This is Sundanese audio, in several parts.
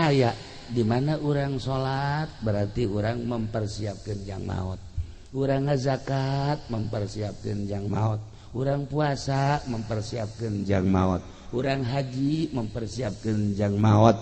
cahaya di mana orang salat berarti orang mempersiapkan jang maut, orang ngazakat mempersiapkan jang maut, orang puasa mempersiapkan jang maut, orang haji mempersiapkan jang maut,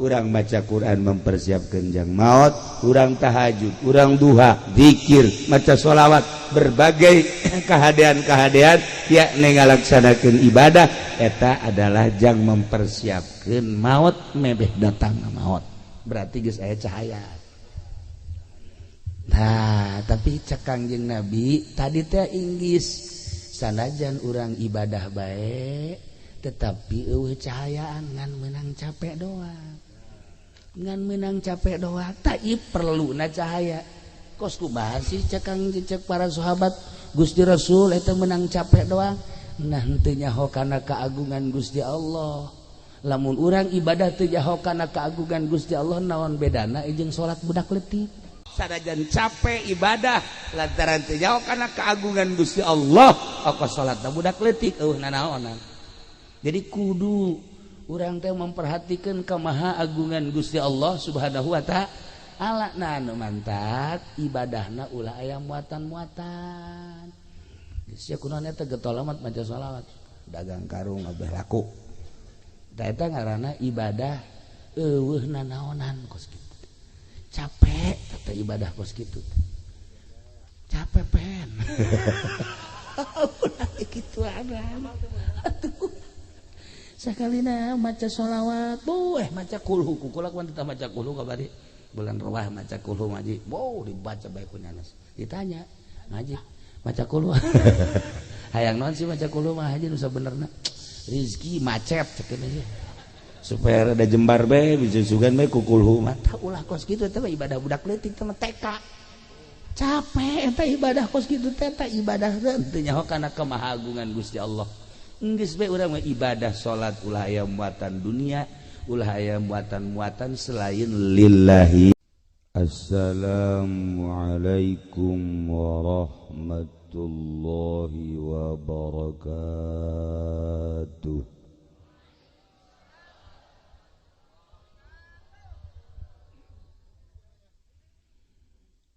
orang baca Quran mempersiapkan jang maut, orang tahajud, orang duha, zikir, maca sholawat, berbagai kehadean-kehadean yakni ngalaksanakeun ibadah eta adalah jang mempersiapkan maut mebeh datang maut. Berarti geus aya cahaya. Nah, tapi cek Kangjeng Nabi tadi teh inggis sanajan urang ibadah bae tetapi eueuh cahayaan ngan meunang capek doang. Ngan menang capek doang tak perlu na cahaya kos kumaha sih cek para sahabat Gusti Rasul eta menang capek doang nah teu nyaho kana keagungan Gusti Allah. Lamun urang ibadah teu nyaho kana keagungan Gusti Allah naon bedana jeung salat budak leutik. Sanajan capek ibadah lantaran teu nyaho kana keagungan Gusti Allah ongkos salatna budak leutik eueuh nanaonan. Jadi kudu urang teh memperhatikan kemaha agungan Gusti Allah Subhanahu wa taala. Nah anu mantap ibadahna ulah aya muatan-muatan. Geus kunaon eta getol amat maca shalawat, dagang karung abeh laku. Da eta ngaranna ibadah eueuh nanaonan kos kitu. Capek eta ibadah kos kitu. Capek pen. Ulah kitu ada. Atuh sakalina maca sholawat maca kulhu kukulak wanita maca kulhu kabari bulan rawah maca kulhu ngaji dibaca bae ku nyanes ditanya ngaji maca kulhu hayang naon sih maca kulhu mah haji nu sabenerna rezeki macet cekeun aja supaya rada jembar bae bisa sugan bae ku kulhu mah ulah kos kitu teh ibadah budak leutik teh TK capek eta ibadah kos kitu teh ibadah teu nyaho kana kemahagungan Gusti Allah. Geus bae urang mah ibadah salat ulah aya muatan dunia, ulah aya muatan-muatan selain lillahi. Assalamualaikum warahmatullahi wabarakatuh.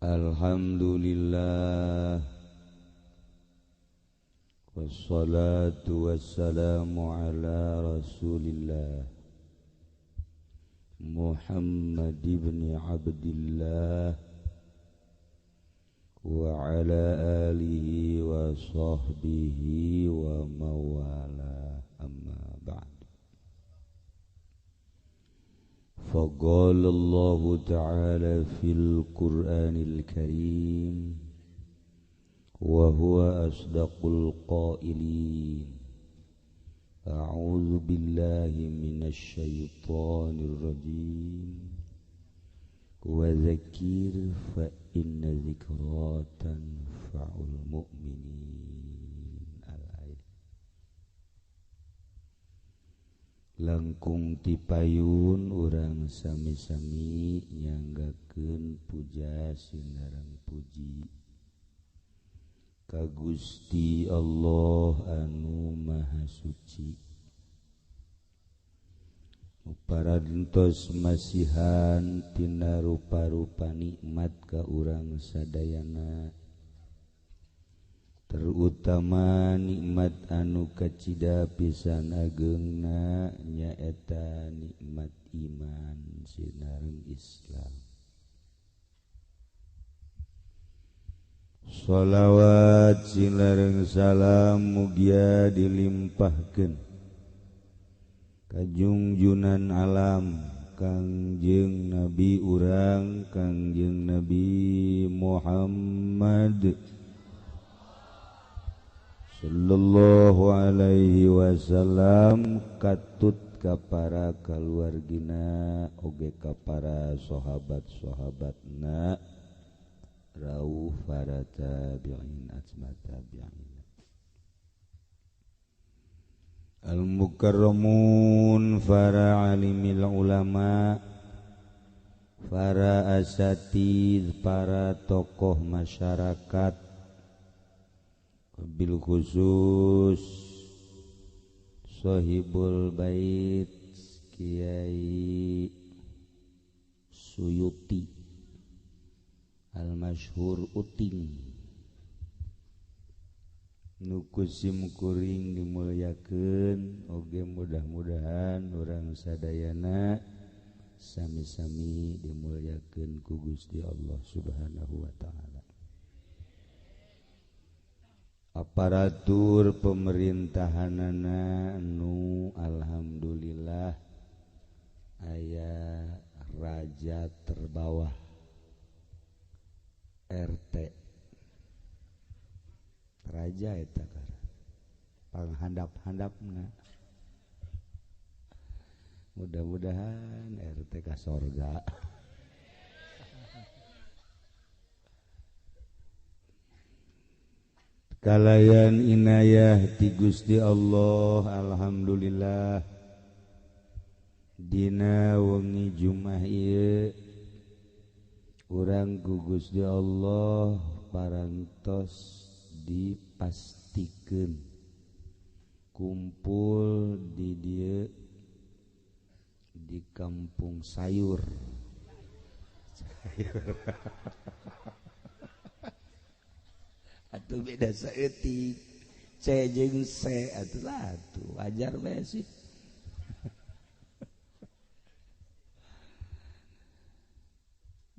Alhamdulillah wassalatu wassalamu ala rasulillah Muhammad ibn Abdillah wa ala alihi wa sahbihi wa mawala amma ba'd. Faqala Allah ta'ala fil Qur'anil Karim وهو أصدق القائلين أعوذ بالله من الشيطان الرجيم وذكر فإن ذكرى تنفع المؤمنين. Al-ayat langkung tipayun urang sami-sami nyanggakeun puja sinareng puji ka Gusti Allah anu maha suci. Parantos masihan tina rupa-rupa nikmat ka urang sadayana, terutama nikmat anu kacida pisan ageungna nyaeta nikmat iman sinareng Islam. Shalawat sinareng salam mugia dilimpahkeun ka junjunan alam Kangjeng Nabi urang Kangjeng Nabi Muhammad sallallahu alaihi wasallam, katut ka para kaluargina oge ka para sahabat-sahabatna rauh para tabi'in atma tabi'in al-mukarramun, para alimil ulama, para asatidz, para tokoh masyarakat, bil khusus sahibul bait Kiai Suyuti al-masyhur uting nuku simkuring dimulyakeun oge mudah-mudahan urang sadayana sami-sami dimulyakeun ku Gusti Allah Subhanahu wa taala. Aparatur pemerintahanana nu alhamdulillah aya raja terbawah RT raja eta panghandap-handapna mudah-mudahan RT ka sorga. Kalayan inayah ti Gusti Allah alhamdulillah dina wengi Jumat ieu urang ku Gusti Allah parantos dipastikeun kumpul di dieu di kampung sayur atuh beda saeutik C jeung C atuh lah atuh wajar bae sih.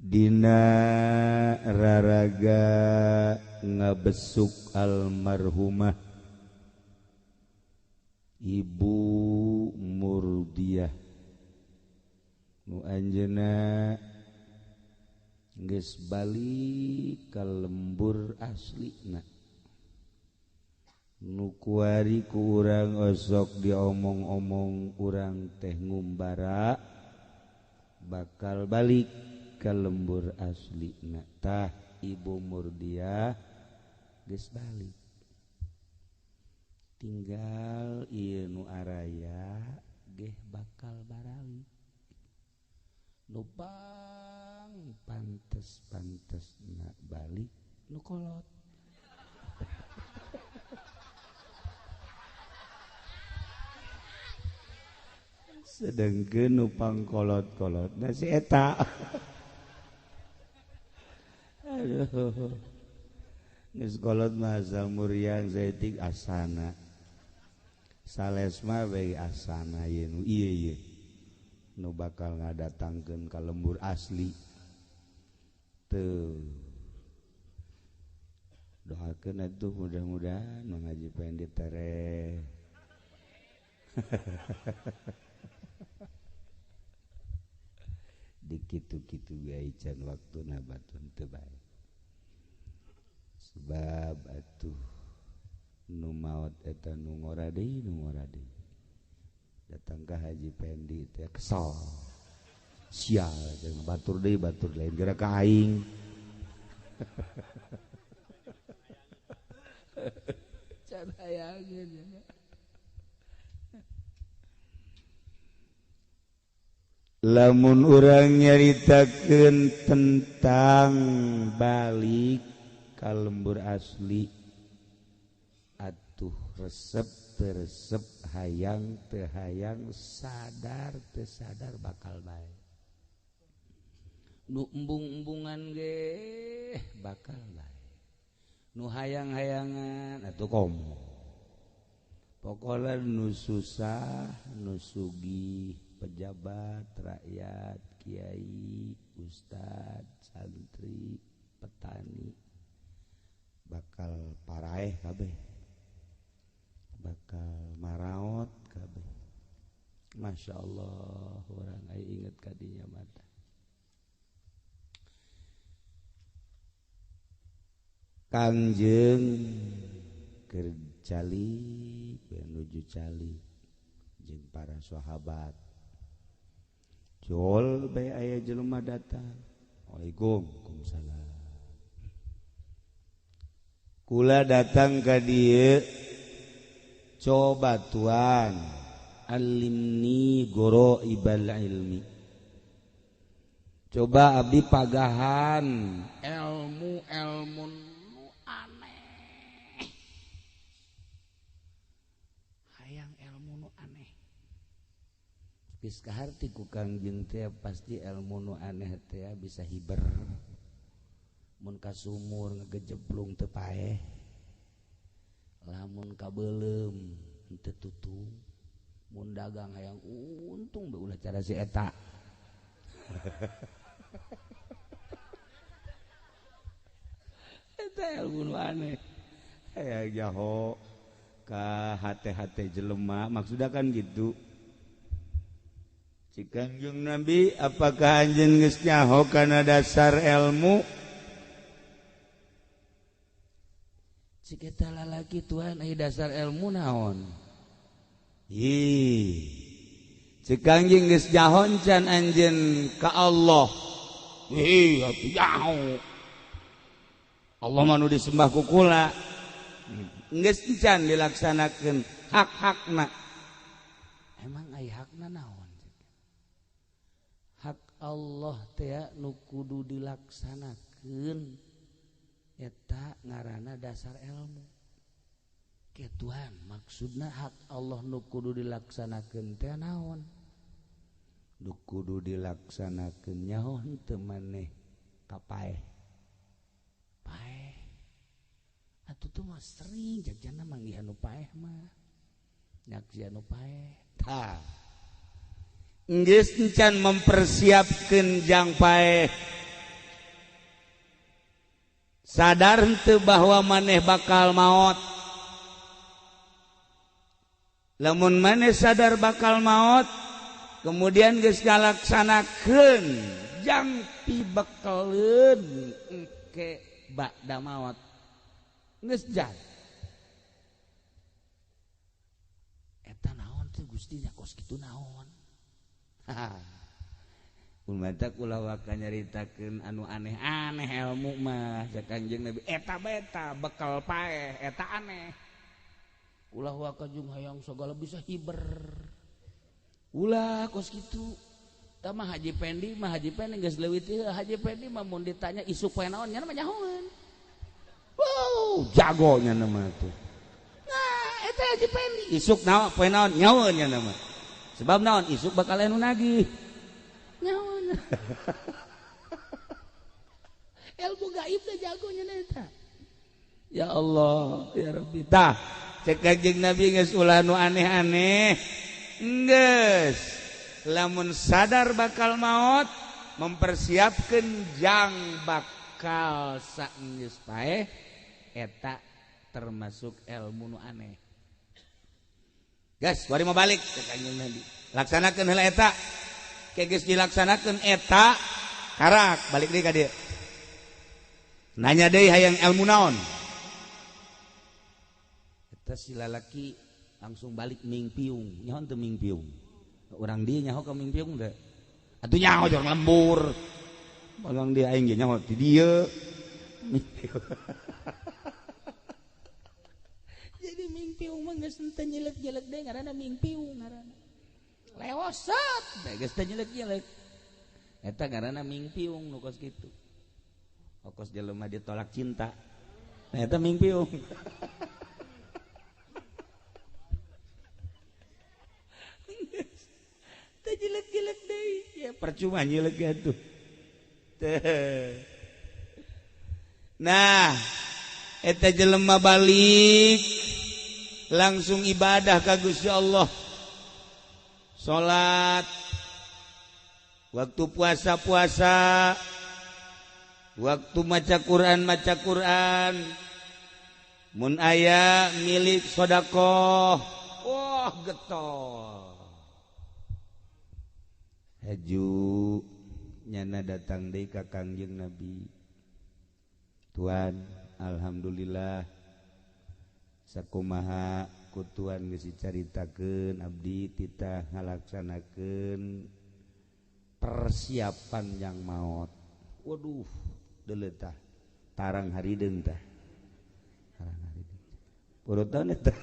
Dina raraga ngabesuk almarhumah Ibu Murdiah nu anjeunna geus balik ka lembur aslina nu kuari ku urang osok diomong-omong urang teh ngumbara bakal balik ka lembur aslina tah Ibu Murdiah geus balik tinggal ieu nu araya geh bakal barawi nu pantes-pantesna balik nu kolot. Sedengkeun nu pangkolot-kolotna si eta. Aduh. Geus kolot mah asal muriang zaitik asana. Sales mah bae asana ieu nu ieu nu bakal ngadatangkeun ka lembur asli. Tuh. Doakeun atuh mudah-mudahan Mang Haji Pendi tere. Dikitu-kitu gae can waktuna batun teu bae. Sebab atuh nu maot eta nu ngora deui datang ka Haji Pendi teh kesal sial jeung batur deui batur lain geura ka aing. Can hayangeun lamun urang nyaritakeun tentang balik ka lembur asli atuh resep teu resep hayang teu hayang sadar teu sadar bakal bae nu embung-embungan ge bakal bae nu hayang-hayangan atuh komo pokona nu susah nu sugih pejabat rakyat kiai ustad santri petani bakal paraeh kabeh bakal maraot kabeh. Masya Allah orang aya inget kadinya mata Kangjeng keur cali menuju cali jeung para sahabat jol bae aya jelema datang Waalaikumsalam kula datang ka dieu coba Tuhan alimni goroibal ilmi coba abdi pagahan ilmu nu aneh hayang ilmu nu aneh geus kaharti ku Kangjeng teh pasti ilmu nu aneh teh bisa hiber mun ka sumur ngagejeblung teu paeh lamun ka beulem teu tutung mun dagang hayang untung be ulah cara si eta eta ilmu nu aneh aya jaho ka hate-hate jelema maksudna kan gitu. Cik Kangjeng Nabi apakah anjeun geus nyaho kana dasar ilmu? Cik eta lalaki tuan aya dasar ilmu naon? Ih. Cik Kangjeng geus nyaho can anjeun ka Allah. Ih, atuh nyaho. Allah mah nu disembah ku kula. Geus can dilaksanakeun hak-hakna. Emang aya hakna naon? Hak Allah teh nu kudu dilaksanakeun eta ngaranna dasar ilmu. Kituan maksudna hak Allah nu kudu dilaksanakeun teh naon? Nu kudu dilaksanakeun nyaho henteu maneh kapaeh. Paeh. Atuh tuh mah sering jajanna manggih anu paeh mah. Nyak si anu paeh. Tah. Geus encan mempersiapkeun jang paeh. Sadar henteu bahwa maneh bakal maot. Lamun maneh sadar bakal maot, kemudian geus ngalaksanakeun jang pibekeleun engke ba'da maot. Geus jan. Eta naon teh Gusti nya kos kitu naon? Umata kula waka nyaritakeun anu aneh-aneh ilmu mah sa Kangjeng Nabi eta beta bekal paeh eta aneh. Ulah waka jeung hayang sagala bisa hiber. Ulah kos kitu. Tah mah Haji Pendi geus leuwih teh Haji Pendi mah mun ditanya isuk poe naon nya mah nyahoan. Wow, jago nya mah tuh. Nah, eta Haji Pendi isuk naon poe naon nyahoan nya mah. Sebab naon isuk bakal anu nagih. Naon? Ilmu gaib teh jagonya eta. Ya Allah, ya Rabbi. Tah, cek Kangjeng Nabi geus ulah nu aneh-aneh. Geus. Lamun sadar bakal maot, mempersiapkeun jang bakal saenggeus paeh eta termasuk ilmu nu aneh. Gas, wari mau balik ke Kangjeng Nabi. Laksanakeun heula eta. Ke geus dilaksanakeun eta, karak balik deui ka dieu. Nanya deui hayang ilmu naon? Eta si lalaki langsung balik mingpiung. Nyaho teu mingpiung? Urang dieu nyaho ka mingpiung teh. Atuh nyaho jeung lembur. Urang dieu aing ge nyaho ti dieu. Jadi mingpiung mah geus teu nyelek-nyelek deui ngaranna mingpiung ngaranna. Lewosot, geus teu nyelek-nyelek. Eta ngaranna mingpiung nu kos kitu. Kos jelema ditolak cinta. Eta mingpiung. Teu nyelek-nyelek deui, ya percuma nyelek atuh. Nah, eta jelema balik langsung ibadah ka Gusti Allah. Salat waktu puasa waktu maca Quran mun aya milik sedekah wah getol haju nyana datang deui ka Kangjeng Nabi. Tuan, alhamdulillah sakumaha ku Tuan geus dicaritakeun abdi titah ngalaksanakeun persiapan yang maot. Waduh, deuleu tah tarang harideung tah. Tarang harideung. Purutan eta.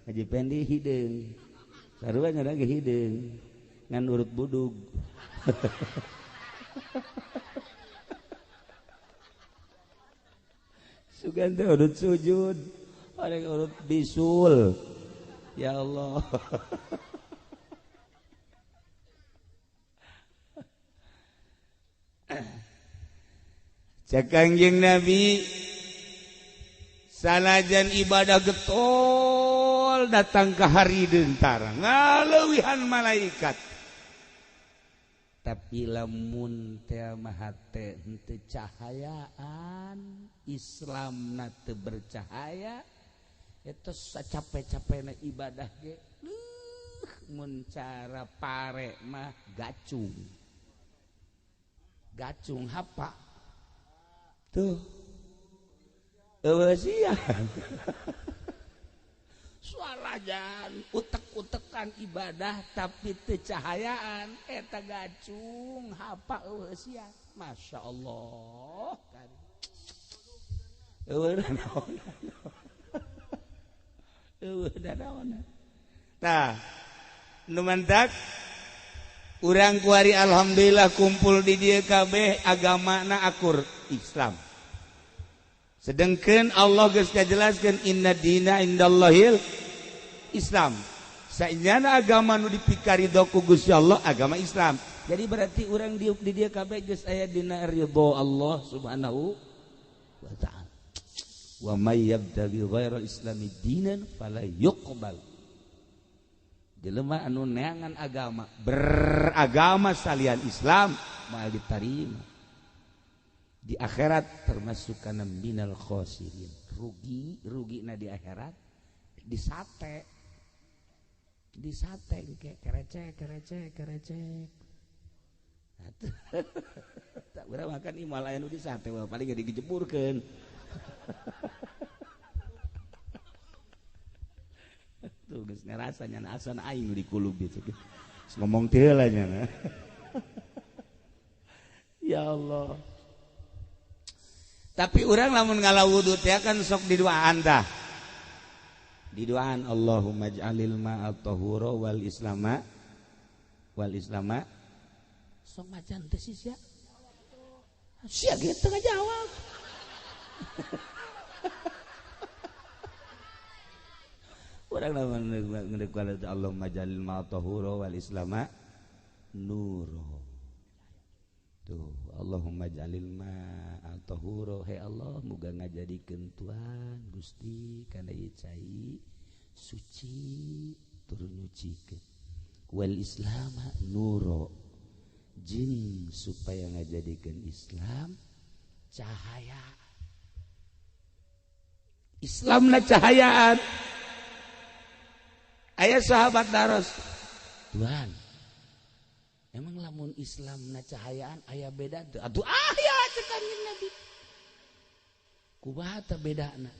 Haji Pendi hideung. Sarua nya lagi hideung. Ngan urut budug. Sugan teh urut sujud. Arek urut bisul. Ya Allah. cek Kangjeng Nabi sanajan ibadah getol datang ke hari dentara ngaleuwihan malaikat tapi lamun teu mah teh henteu cahayaan Islamna teu bercahaya eta sacapek-capekna ibadah ge mun cara pare mah gacung hapa tuh eueusian sualajan utek-utekan ibadah tapi teu cahayaan eta gacung hapa eueusian Masya Allah tah nu mantak urang kuari alhamdulillah kumpul di dieu kabeh agamana akur Islam sedengkeun Allah geus kajelaskeun inna dina indallahil Islam saenyana agama nu dipikaridho ku Gusti Allah agama Islam jadi berarti urang di dieu kabeh geus aya dina ridho Allah subhanahu wa ta'ala wa may yabtaghi ghairal islami dinan fala yuqbal jelema anu neangan agama beragama salian Islam moal ditarima di akhirat termasuk kana minal khosirin rugi na di akhirat disate ke kerecek tak urang makan imal aya nu disate paling ge dijeburkeun tuh geus ngarasa nya asan aing di kulub itu ngomong teh heula nya ya Allah tapi urang lamun ngalawudu teh kan sok diduaan tah diduaan Allahumma ij'alil ma'a tahura wal islama sok macan teh sia sia gitu ngajawab urang lamun ngedeuk Allahumma ij'alil ma'a tahura wal islama nuro tuh Allahumma ij'alil ma'a tahura he Allah muga ngajadikeun Tuhan Gusti kana ieu cai suci tur nyucikeun wal islama nuro jin supaya ngajadikeun Islam cahaya Islamna cahayaan aya sahabat daros Tuhan emang lamun Islam na cahayaan aya beda teu? Atuh aya cek Kangjeng Nabi. Kumaha teh bedana?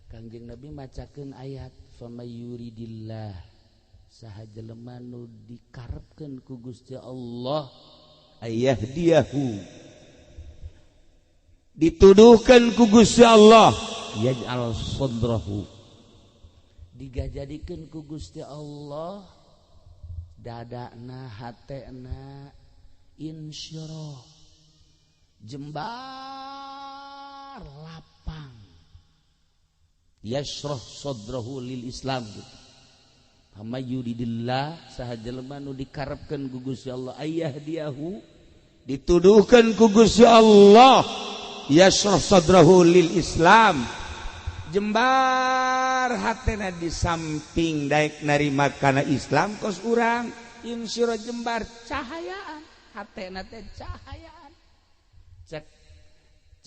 Kangjeng Nabi macakeun ayat famayuridillah saha jelema nu dikarepkeun ku Gusti Allah ayahdiyahu dituduhkeun ku Gusti Allah yaj'al sadrahu digajadikeun ku Gusti Allah dadana hatena insyirah jembar lapang yashrah sadrahu lil Islam gitu hama yuridillah saha jelema nu dikarepkeun ku Gusti Allah ayahdiyahu dituduhkeun ku Gusti Allah yashrah sadrahu lil Islam jembar hatena di samping daek narima kana Islam kos urang insyirah jembar cahayaan hatena teh cahayaan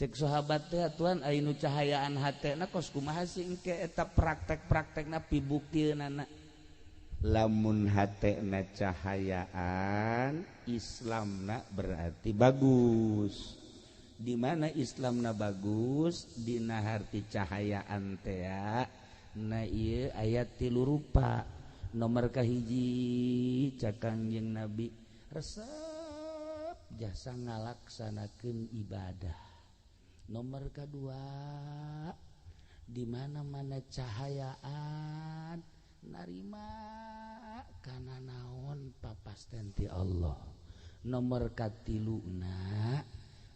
cek sahabat teh Tuhan aya nu cahayaan hatena kos kumaha sih engke eta praktek-praktekna pibuktieunaana lamun hatena cahayaan Islamna berarti bagus di mana Islamna bagus dina harti cahayaan teh na ieu ayat 3 rupa nomor kahiji cak Kangjeng Nabi resep jasa ngalaksanakeun ibadah nomor kedua di mana-mana cahayaan narima kana naon papasten ti Allah nomor katiluna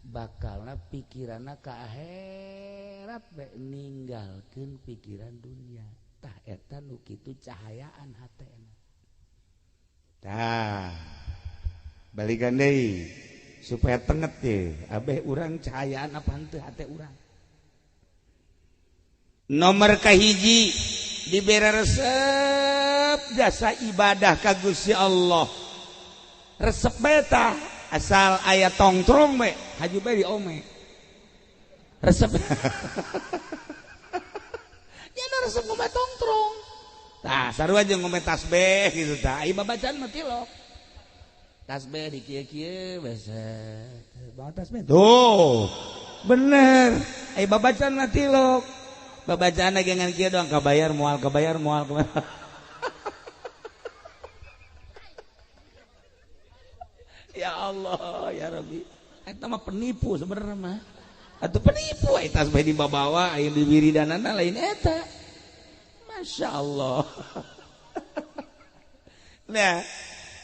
bakalna pikiranna ka akhirat bae ninggalkeun pikiran dunia tah eta nu kitu cahayaan hatena tah balikan deui supaya tenget ye abeh urang cahayaan apa henteu hate urang nomor kahiji dibere resep jasa ibadah ka Gusti Allah resep beta asal aya tongtrong we haju bae diome resep nya resep ngombe tongtrong tah sarua jeung ngombe tasbih gitu tah ai babacaan mah tilok tasbih di kieu-kieu basa bawa tasbih tuh bener ai babacaan mah tilok babacaan ge ngan kieu doang kabayar moal ya Allah ya Rabbi eta mah penipu sebenarnya mah atuh penipu ai tasbih dibawa aya di wiridanana lain eta Masya Allah nah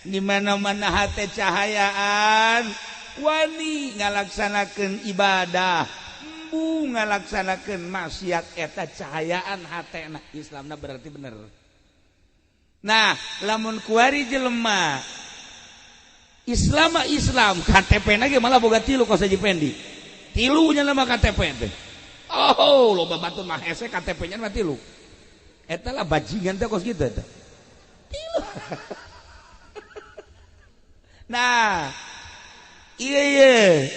di mana-mana hate cahayaan wani ngalaksanakeun ibadah embu ngalaksanakeun maksiat eta cahayaan hatena Islamna berarti bener nah lamun kuari jelema Islam KTP-na ge malah boga tilu kos Haji Pendi tilunya nama KTP teh oh loba batur mah hese KTP-nya mah tilu eta lah bajingan teh kos kitu eta tilu nah iya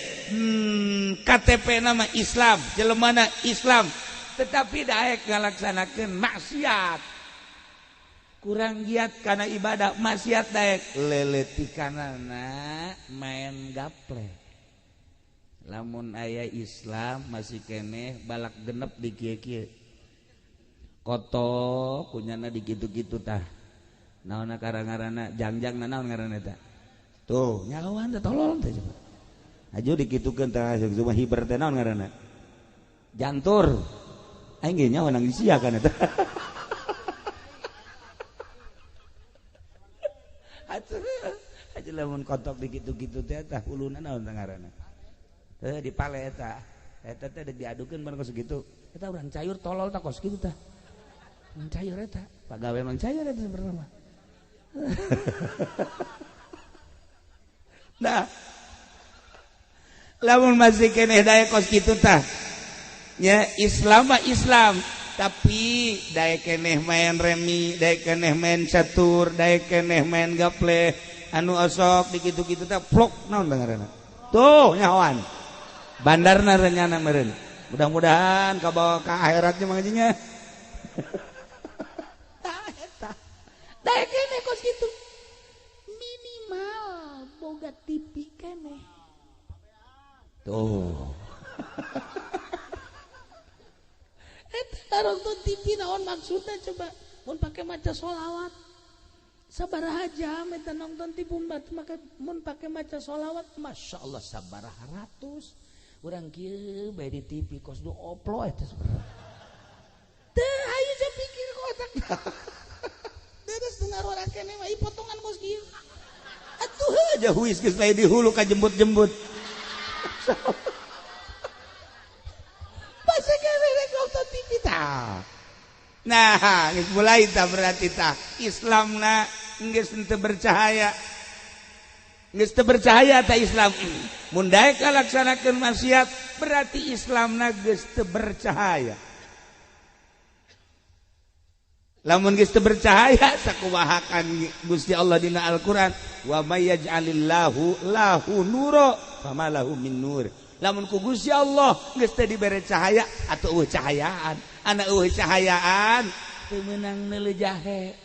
KTP nama Islam jelemana Islam tetapi daek ngalaksanakeun maksiat kurang giat karena ibadah maksiat daek leletikanana main gaple lamun aya Islam masih keneh balak genep di kieu-kieu koto kunyana di kitu-kitu tah naonna karangarana jangjang naon ngaranna eta tuh nyawan teh tolol teh coba aju dikitukeun tah cuma hiber teh naon ngaranna jantur aing ge nyawa nang disiakan eta atuh lamun kotok dikitu-kitu teh tah uluna naon teh ngaranna dipale eta teh diadukeun ban kos kitu eta urang cayur tolol tah kos kitu tah cair eta pagawe man cair eta sebenarnya nah lamun masih keneh daya kos kitu tah nya Islam mah Islam tapi daya keneh main remi daya keneh main catur daya keneh main gaple anu osok di kitu-kitu teh plok naon ngaranna tuh nyawan bandarna renyana meureun mudah-mudahan kabawa ka akhiratnya mangajinya daya keneh kos kitu minimal boga TV keneh tuh eta nonton TV naon maksudna coba mun pake maca sholawat sabaraha jam eta nonton TV mun pake maca sholawat Masya Allah sabaraha ratus urang kieu bae di TV kos 20 eta teu hayu pikir ku otak terus dengar orang kene mah potongan kos kieu atuh aja huis geus lain di hulu ka jembut-jembut pas kene rek nonton TV tah nah geus mulai tah berarti tah Islamna geus teu bercahaya geus teu bercahaya tah Islam mun daek kalaksanakeun maksiat berarti Islamna geus teu bercahaya lamun geus teu bercahaya sakumahakan Gusti Allah dina Al-Qur'an wa may yaj'alillahu lahu nura fama lahu min nur lamun ku Gusti Allah geus teu dibere cahaya atuh eueuh cahayaan ana eueuh cahayaan teu meunang neuleuh jahe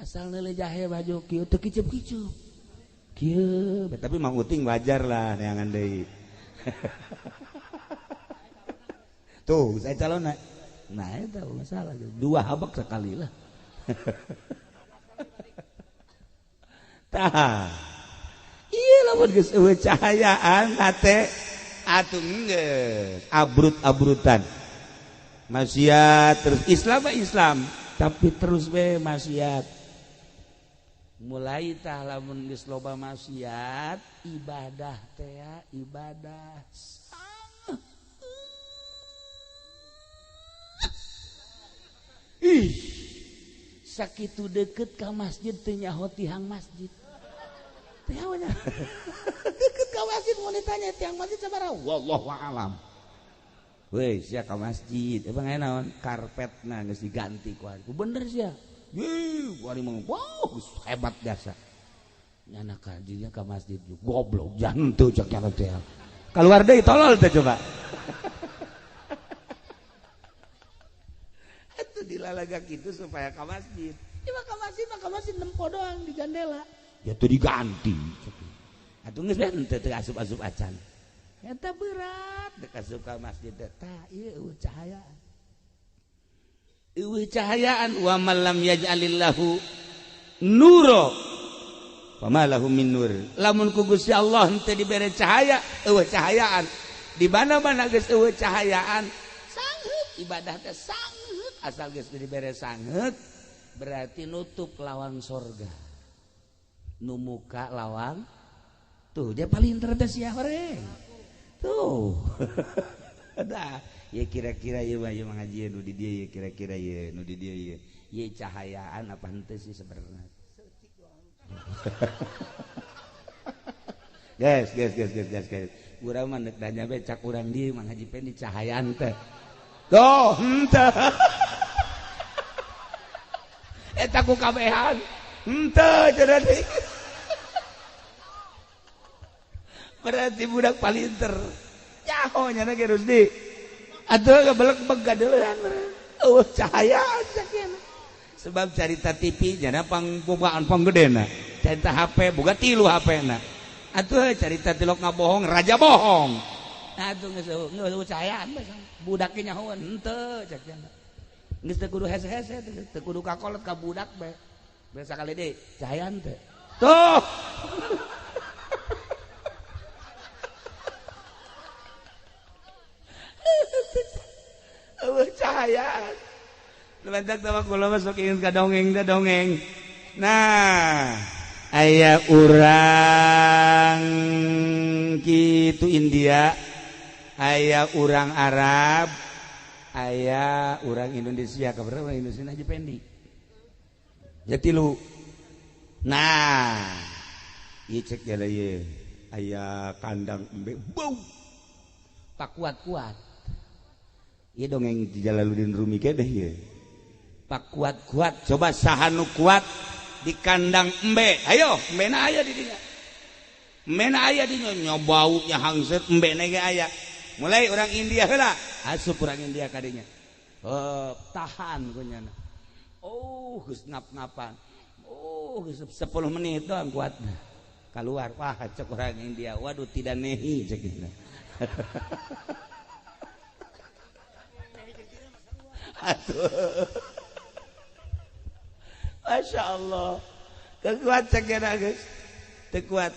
asal neuleuh jahe baju kieu teu kicup-kicup kieu tapi mang uting wajar lah neangan deui tuh saya calonna nah itu masalah dua habak sekali lah tah iya lamun geus eueuh cahayaan hate atuh geus abrut-abrutan maksiat terus Islam tapi terus we maksiat mulai tah lamun geus loba maksiat ibadah teh ibadah sakitu deket ka masjid teu nyaho tihang masjid Teh nya. Deket ka masjid mau ditanya tiang masjid sabaraha? Wallahu a'lam. Weh, sia ka masjid. Emang naon? Karpetna geus diganti ku ari. Bener sia. Yeuh, ari mah wow, hebat biasa. Nyana kajinya ka masjid goblok jantu cek nya teh. Keluar deui tolol teh coba. Atuh dilalaga kitu supaya ka masjid. Cuma ka masjid nempo doang di jendela. Ya tuh diganti. Atuh geus teu asup-asup acan. Eta berat dek asup ka masjid tah ieu eueuh cahayaan. Eueuh cahayaan wa man lam yaj'alillahu nuro famalahu min nur. Lamun ku Gusti Allah henteu dibere cahaya, eueuh cahayaan. Di mana-mana geus eueuh cahayaan, sangheut ibadah teh sangheut asal geus dibere sangheut berarti nutup lawang sorga. Nu muka lawang tuh dia paling teu sia horeng. Tuh. Dah, ya kira-kira ieu mah ngaji nu di dieu ya kira-kira ieu nu di dieu ieu. Ieu cahayaan apa henteu sih sebenarnya? Guys. Urang mah neuk danya be cak urang dieu mah ngaji pen di cahayaan teh. Tuh, henteu. Eta ku kabehan. Henteu cenah deui. Berarti budak palinter nyaho nyana ge Rusdi atuh gebelek begadeulan cahayaan sakieu sebab carita TV nyana pangbogaan panggedena carita HP boga 3 HP-na atuh carita tilok ngabohong raja bohong atuh geus cahayaan budak ge nyahoan henteu cek cenah geus teu kudu hese-hese teu kudu kakolot ka budak be sakali deui cahayaan teh tuh cahayaan lementak tawa kula masuk ingin ka dongeng da dongeng. Nah aya urang kitu India, aya urang Arab, aya urang Indonesia. Kabarna urang Indonesia Haji Pendi ya 3. Nah ieu cek ya ieu aya kandang embe bau pak kuat-kuat. Iya dongeng di Jalaluddin Rumi kedeh ya. Pak kuat-kuat coba saha nu kuat di kandang embe. Ayo, embena aya di dinya. Embena aya di nya bau nya hangset embena ge aya. Mulai orang India heula, asup orang India ka dinya. Tahan ku nyana. Oh, geus ngap-ngapan. Oh, geus 10 menit doang kuatna. Keluar, wah cek orang India. Waduh tidak nehi cek kita. Aduh. Masya Allah kekuat ceknya guys tekuat.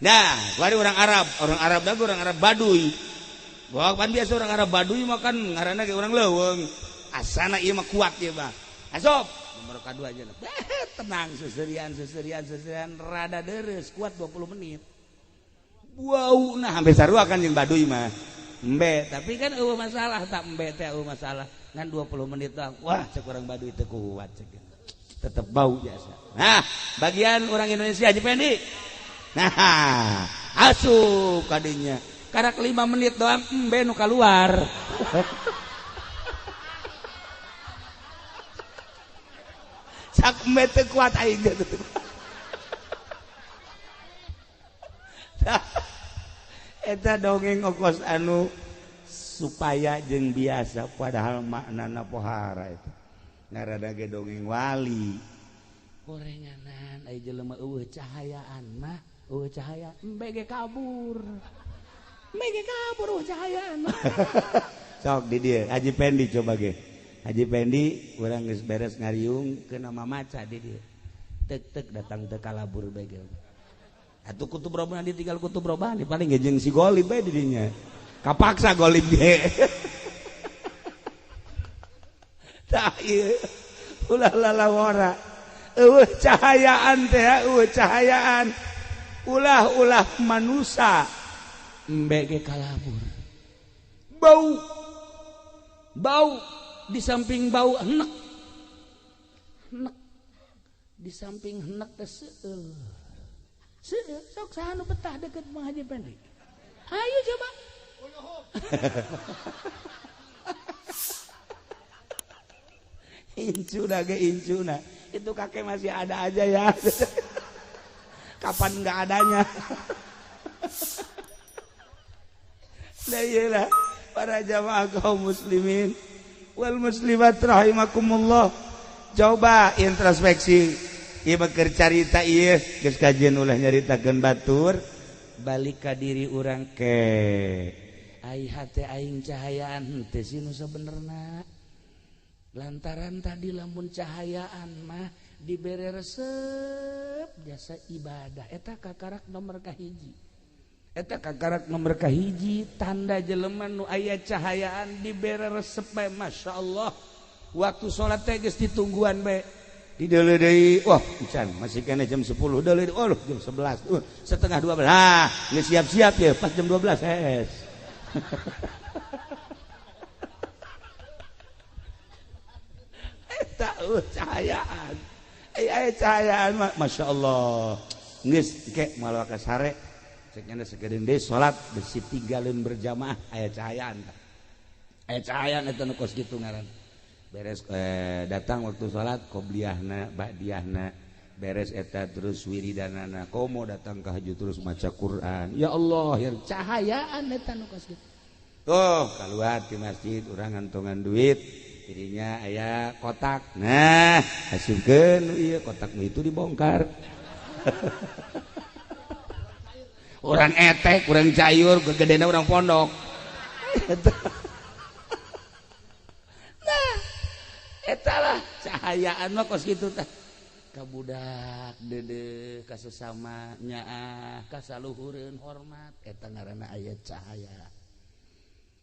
Nah wari orang Arab dah orang Arab Baduy bahwa kan biasa orang Arab Baduy makan ngaranna kayak orang leuweung asana ieu mah kuat ieu mah asop nomor kedua aja tenang suserian rada deres kuat 20 menit wow nah hampir sarua kan yang Baduy mah embe tapi kan eueuh masalah tak embe teh eueuh masalah ngan 20 menit doang wah cek orang Baduy teu kuat cek tetep bau biasa. Nah bagian orang Indonesia Haji Pendi nah asup kadinya karena 5 menit doang embe nu keluar cak embe teu kuat aing gitu. Eta dongeng ongkos anu supaya jeung biasa padahal maknana pohara itu ngarada ge dongeng wali gorenganan aya jelema eueuh cahayaan mah eueuh cahaya embe ge kabur eueuh cahayaan sok di dieu Haji Pendi coba ge Haji Pendi urang geus beres ngariung ke nama maca di dieu tek datang teu kalabur bae ge atuh kutub robahan ditinggal kutub robahan paling ge jeung si Golib bae di dinya kapaksa Golib ge tah ieu ulah lalawara eueuh cahayaan teh eueuh cahayaan ulah manusia embe ge kalabur bau di samping bau henek di samping henek teh seueuh Sok saha nu betah deket Mang Haji Pendi. Ayo coba. Incuna ge incuna. Itu kakek masih ada aja ya. Kapan enggak adanya. Nah iyalah para jamaah kaum muslimin wal muslimat rahimakumullah. Coba introspeksi. Ieu keur carita ieu geus kajian ulah nyaritakeun batur balik ka diri urang ke ai hate aing cahayaan teh sinu sabenerna. Lantaran tadi lamun cahayaan mah dibere resep jasa ibadah eta kakarak nomor kahiji. Eta kakarak nomor kahiji tanda jelema nu aya cahayaan dibere resep bae masyaallah. Waktu salat teh geus ditungguan bae. Di deuleu deui wah encan masih kena jam 10 deuleu oh jam 11 setengah 12 nah geus siap-siap ya pas jam 12 es. Eta cahayaan aya cahayaan masyaallah geus ke malah ka sare cek nya sakedeung deui salat besi tinggalin berjamaah aya cahayaan eta nu kos kitu ngaran beres datang waktu salat qobliyahna ba'diyahna beres eta terus wiridanana komo datang ka haju terus maca Quran ya Allah ya cahayaan eta nu kos kitu tuh kaluar di masjid urang ngantongan duit dirinya aya kotak nah hasupkeun ieu kotak itu dibongkar orang etek urang cayur gegedena urang pondok etalah cahayaan mah kos kitu tah ka budak deudeuh ka sesama nyaah ka saluhureun hormat eta ngaranna aya cahaya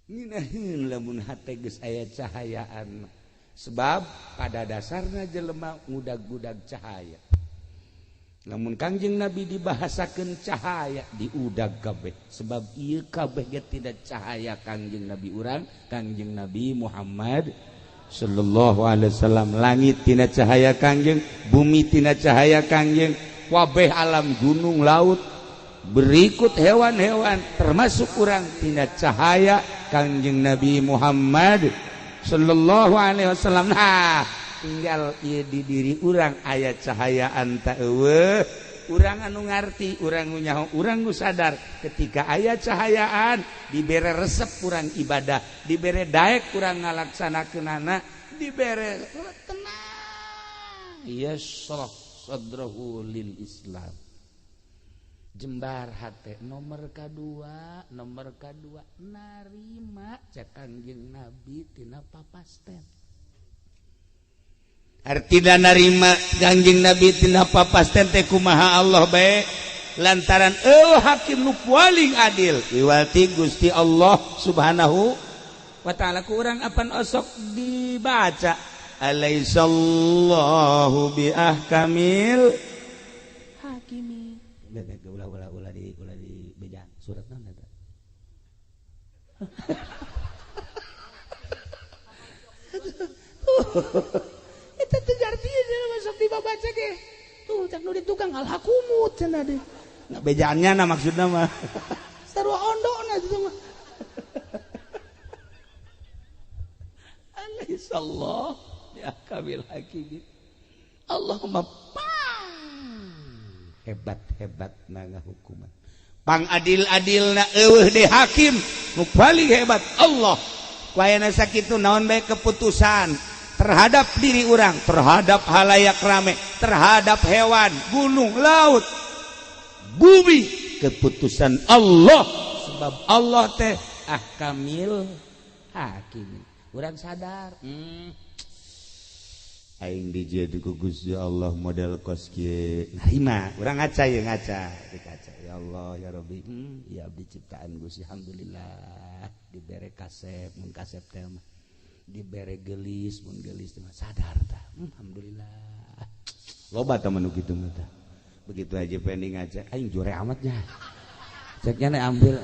nginaheun lamun hate geus aya cahayaan sebab pada dasarna jelema ngudag-udag cahaya lamun Kangjeng Nabi dibahasakeun cahaya diudag kabeh sebab ieu kabeh ge tidak cahaya Kangjeng Nabi urang Kangjeng Nabi Muhammad sallallahu alaihi wasallam langit tina cahaya Kangjeng bumi tina cahaya Kangjeng kabeh alam gunung laut berikut hewan-hewan termasuk urang tina cahaya Kangjeng Nabi Muhammad sallallahu alaihi wasallam nah tinggal ieu di diri urang aya cahayaan ta eueuh urang anu ngarti urang nu nyaho urang nu sadar ketika aya cahayaan dibere resep urang ibadah dibere daek urang ngalaksanakeunana dibere tenang yashrah sadrahu lil Islam jembar hate nomor kadua narima cek Kangjeng Nabi tina papasten artina narima Kangjeng Nabi tina papasten teh kumaha Allah bae lantaran hakim nu paling adil wiwalti Gusti Allah subhanahu wa ta'ala ku urang apan osok dibaca alaisallahu bi ahkamil hakimi ulah di bejaan surat naon eta eta teh artinya masuk dibaca ge tuh cak nu ditukang alhakumut cenah deui nah bejaannya na maksudna mah sarua ondona itu mah alaihissallah ya kabil hakim Allahumma hebat na ngahukuman pang adil-adilna eueuh de hakim nu paling hebat Allah wayana sakitu naon bae keputusan terhadap diri orang, terhadap halayak rame, terhadap hewan, gunung, laut, bumi, keputusan Allah. Sebab Allah teh ahkamil hakim. Urang sadar. Aing dijieun ku Gusti Allah model kos kieu. Narima, urang ngaca ye ngaca, dikaca. Ya Allah ya Rabbi, ya abdi ciptaan Gusti alhamdulillah dibere kasep, mun kasep teh mah dibere gelis mun gelis mah sadar tah alhamdulillah loba tah manu kitu mah tah begitu aja pending aja aing jore amatnya ceknya nih ambil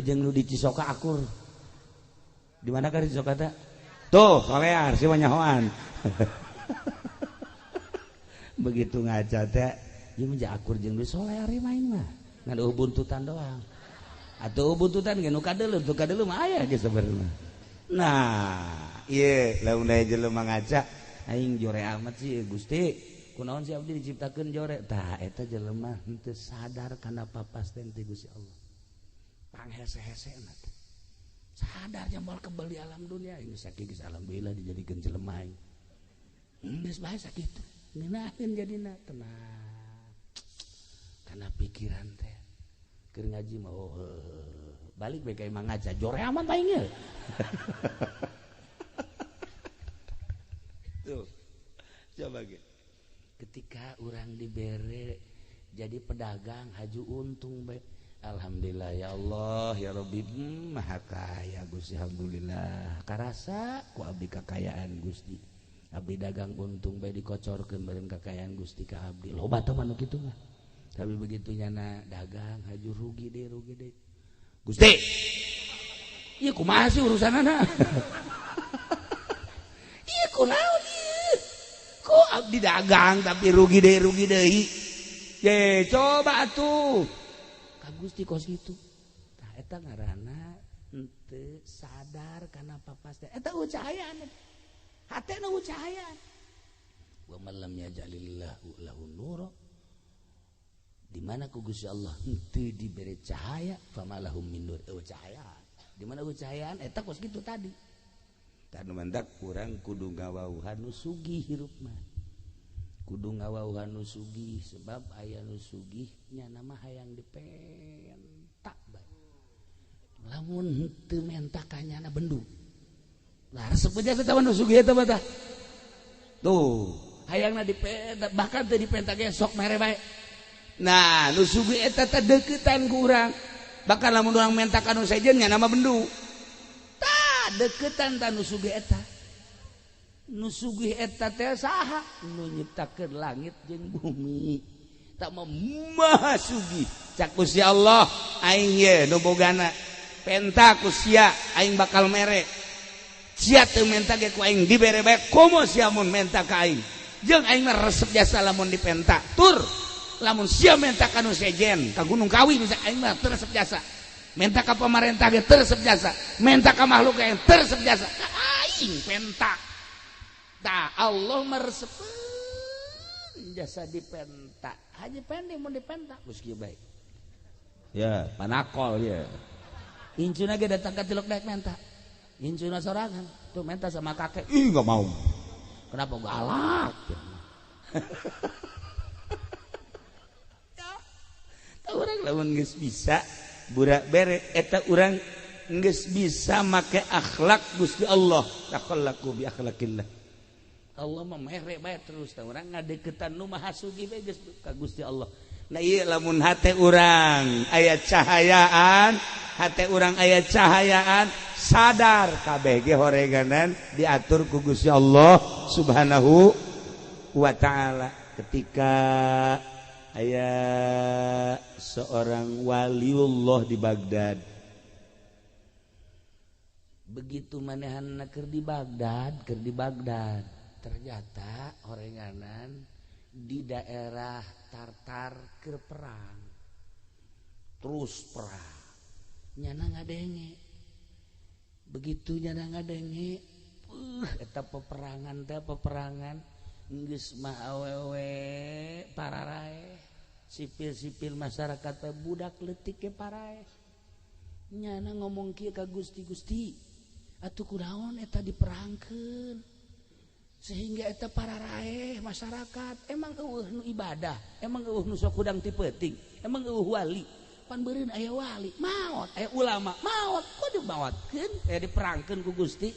jeung nu di Cisoka akur di mana ka di Cisoka teh tuh solear si nyahoan begitu ngaca teh ieu mah akur jeung geus soleh ari main mah ngan buntutan doang atuh buntutan ge nu kadeuleuh mah aya ge sabarna nah ieu lamun aya jelema ngaca aing jore amat sih Gusti kunaon si abdi diciptakeun jore tah eta jelema henteu sadar kana papasten ti Gusti Allah panghese-hesena sadar jambal kebal di alam dunia ini sakit geus alhamdulillah dijadikeun jelema aing geus bae sakitu ngeunaheun jadina tenang kana pikiran teh keur ngaji mah balik bae ka imang ngaca jore aman aing ge tuh coba ge ketika urang dibere jadi pedagang haju untung bae alhamdulillah ya Allah ya Rabbi maha kaya Gusti alhamdulillah karasa ku abdi kakayaan Gusti abdi dagang untung bae dikocorkeun bareng kakayaan Gusti ka abdi loba teh mah kitu mah tapi begitu nyana dagang haju rugi deh Gusti ieu kumaha sih urusanana ieu kunaon ieu kok abdi dagang tapi rugi deui ye coba atuh Gusti kos gitu tah eta ngaranna henteu sadar kana papasten eta cahayaan hatena cahayaan wa man lam yaj'alillahu lahu nur di mana ku Gusti Allah henteu dibere cahaya famalahum min nur cahayaan di mana cahayaan eta kos gitu tadi tanu mandak urang kudu ngawauhan nu sugih hirup mah kudu ngawauhan nu sugih sebab aya nu sugih nya nama hayang dipentak bae lamun henteu mentak ka nyana bendu lah resep aja teh nu sugih eta mah tah tuh hayangna dipentak bahkan teu dipentak ge sok mere bae nah nu sugih eta teh deukeutan ku urang bahkan lamun urang mentak anu sejen nya nama bendu tah deukeutan tah nu sugih eta nu sugih eta teh saha nu nyiptakeun langit jeung bumi tak maha sugih cak Gusti Allah aing ye nu bogana penta ku sia aing bakal mere sia teu menta ge ku aing dibere bae komo sia mun menta ka aing jeung aing mah resep jasa lamun dipenta tur lamun sia menta ka nu sejen ka Gunung Kawi bisa aing mah teu resep jasa menta ka pamarentah ge teu resep jasa menta ka makhluk ge teu resep jasa aing penta tah Allah meresepeun jasa dipenta haji pendek mun dipenta geus kieu bae ya panakol ya incuna ge datang ka tiluk daek menta incuna sorangan tuh menta sama kakek ih enggak mau kenapa galak tah urang lamun geus bisa burak bere eta urang geus bisa make akhlak Gusti Allah takhallaku bi akhlakillah Allah mah mere bae terus tah urang ngadeukeutan nu maha sugih bae geus ka Gusti Allah. Nah ieu lamun hate urang aya cahayaan, hate urang aya cahayaan, sadar kabeh ge horeganan diatur ku Gusti Allah Subhanahu wa taala. Ketika aya seorang waliullah di Baghdad. Begitu manehanna keur di Baghdad ternyata horenganan di daerah Tartar keur perang terus perang nyana ngadenge begitu nyana ngadenge eta peperangan geus mah awewe pararae sipil-sipil masyarakat teh budak leutik ke parae nyana ngomong kieu ka Gusti atuh kunaon eta diperangkeun sehingga eta pararae masyarakat emang eueuh nu ibadah emang eueuh nu sok hudang ti peuting emang eueuh wali pan beureun aya wali maot aya ulama maot kudu maotkeun aya diperangkeun ku Gusti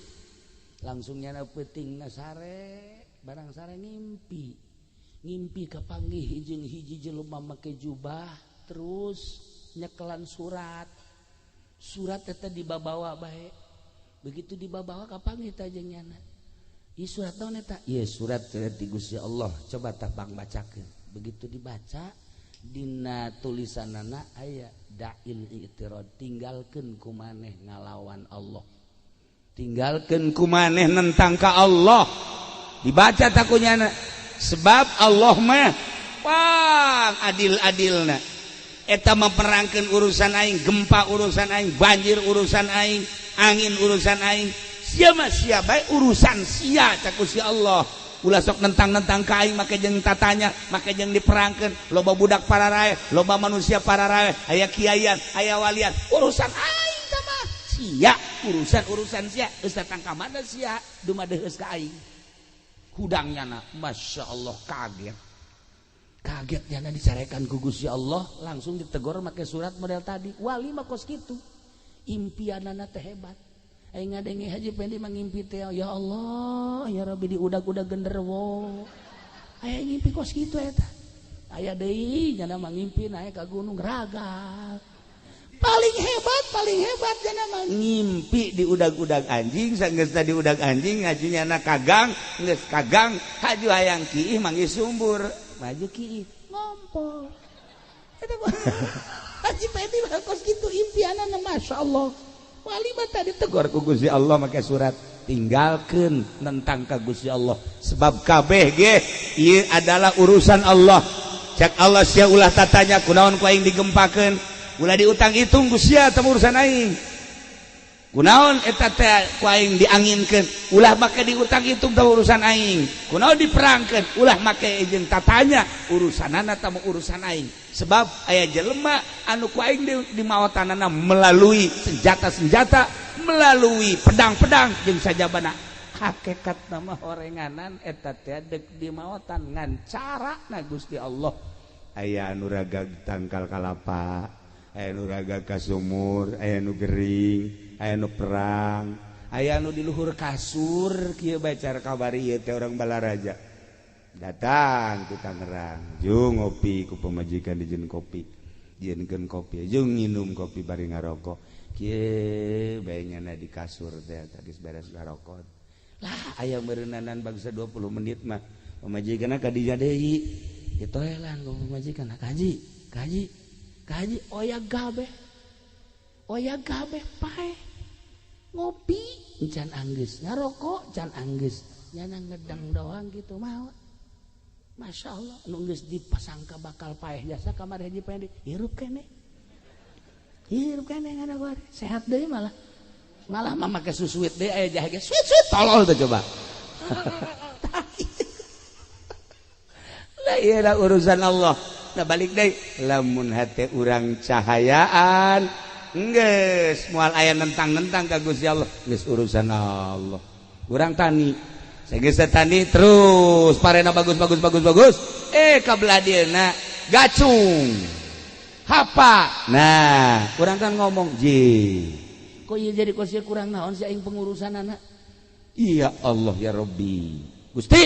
langsung nyana peutingna sare barang sare ngimpi kapanggih jeung hiji jelema make jubah terus nyekelan surat eta dibabawa bae begitu dibabawa kapanggih teh jeung nyana ieu surat naon eta? Ieu surat ti Gusti Allah. Coba tah bang bacakeun. Begitu dibaca dina tulisanana aya da'il i'tirad tinggalkeun ku maneh ngalawan Allah. Tinggalkeun ku maneh nentang ka Allah. Dibaca takunyana sebab Allah mah wah adil-adilna eta memperangkeun urusan aing, gempa urusan aing, banjir urusan aing, angin urusan aing, sia mah sia bae urusan sia cak Gusti Allah. Ulah sok nentang-nentang ka aing make jeung tatanya, make jeung diperangkeun, loba budak pararae, loba manusia pararae, aya kiaian, aya walian, urusan aing tah mah sia, urusan sia, geus datang ka mana sia, dumadeheus ka aing. Hudangnyana masyaallah kaget jana dicarekan ku Gusti Allah, langsung ditegur make surat model tadi. Wali mah kos kitu, impianana teh hebat. Aing ngadenge Haji Pendi mangimpi teh, ya Allah ya Rabbi diudag-udag genderuwo. Aya ngimpi kos kitu eta. Aya deui cenah mangimpi naik ka gunung ragal. Paling hebat cenah mah ngimpi diudag-udag anjing, sanggeus tadi udag anjing ngajunya anak kagang, geus kagang haju hayang kiih manggih sumbur. Maju kiih ngompol. Eta Haji Pendi mah kos kitu impianana masyaallah. Wali mah tadi tegur ku Gusti Allah make surat, tinggalkeun nentang ka Gusti Allah sebab kabeh ge ieu adalah urusan Allah. Cak Allah sia ulah tatanya kunaon ku aing digempakeun, ulah diutang hitung ku sia teh urusan aing. Kunaon eta teh ku aing dianginkeun, ulah make diutang hitung teh urusan aing. Kunaon diperangkeun, ulah make jeung tatanya, urusanana teh urusan aing. Sebab aya jelema anu ku aing di maotanana melalui senjata-senjata, melalui pedang-pedang jeung sajabana. Hakikat nama horenganan eta teh deuk di maotan ngan carana Gusti Allah. Aya anu ragag tangkal kalapa, aya anu ragag ka sumur, aya anu gering, aya anu perang, aya anu di luhur kasur kieu bae cara kabari ieu teh urang Balaraja. Datang ke Tangerang, jung ngopi ku pemajikan dijieun kopi, dijieunkeun kopi, jung nginum kopi bari ngarokok. Kieu bae nyana di kasur teh tadi beres ngarokok. Lah aya meureunanan bangsa 20 menit mah pemajikanna ka dinya deui. Ditoelan ku pemajikan, kaji oya gabeh pae. Ngopi can anggeus, ngarokok can anggeus. Nyana ngedang doang gitu mah. Masya Allah, nunggus dipasangka bakal paeh jasa kamar Haji Pendi. Hirup kene ngana gua sehat deh malah mah make susuit deh aya jahe ge suit tolol tuh coba. Lah ieu urusan Allah. Nah balik deui, lamun hate urang cahayaan geus moal aya nentang-nentang ka Gusti Allah, geus urusan Allah. Urang tani Sehingga tani terus parena bagus. Kabelah dieuna gacung. Hapa. Nah, kurang kan ngomong, kok ieu jadi kosia kurang naon si aing pengurusanana? Iya Allah ya Rabbi. Gusti.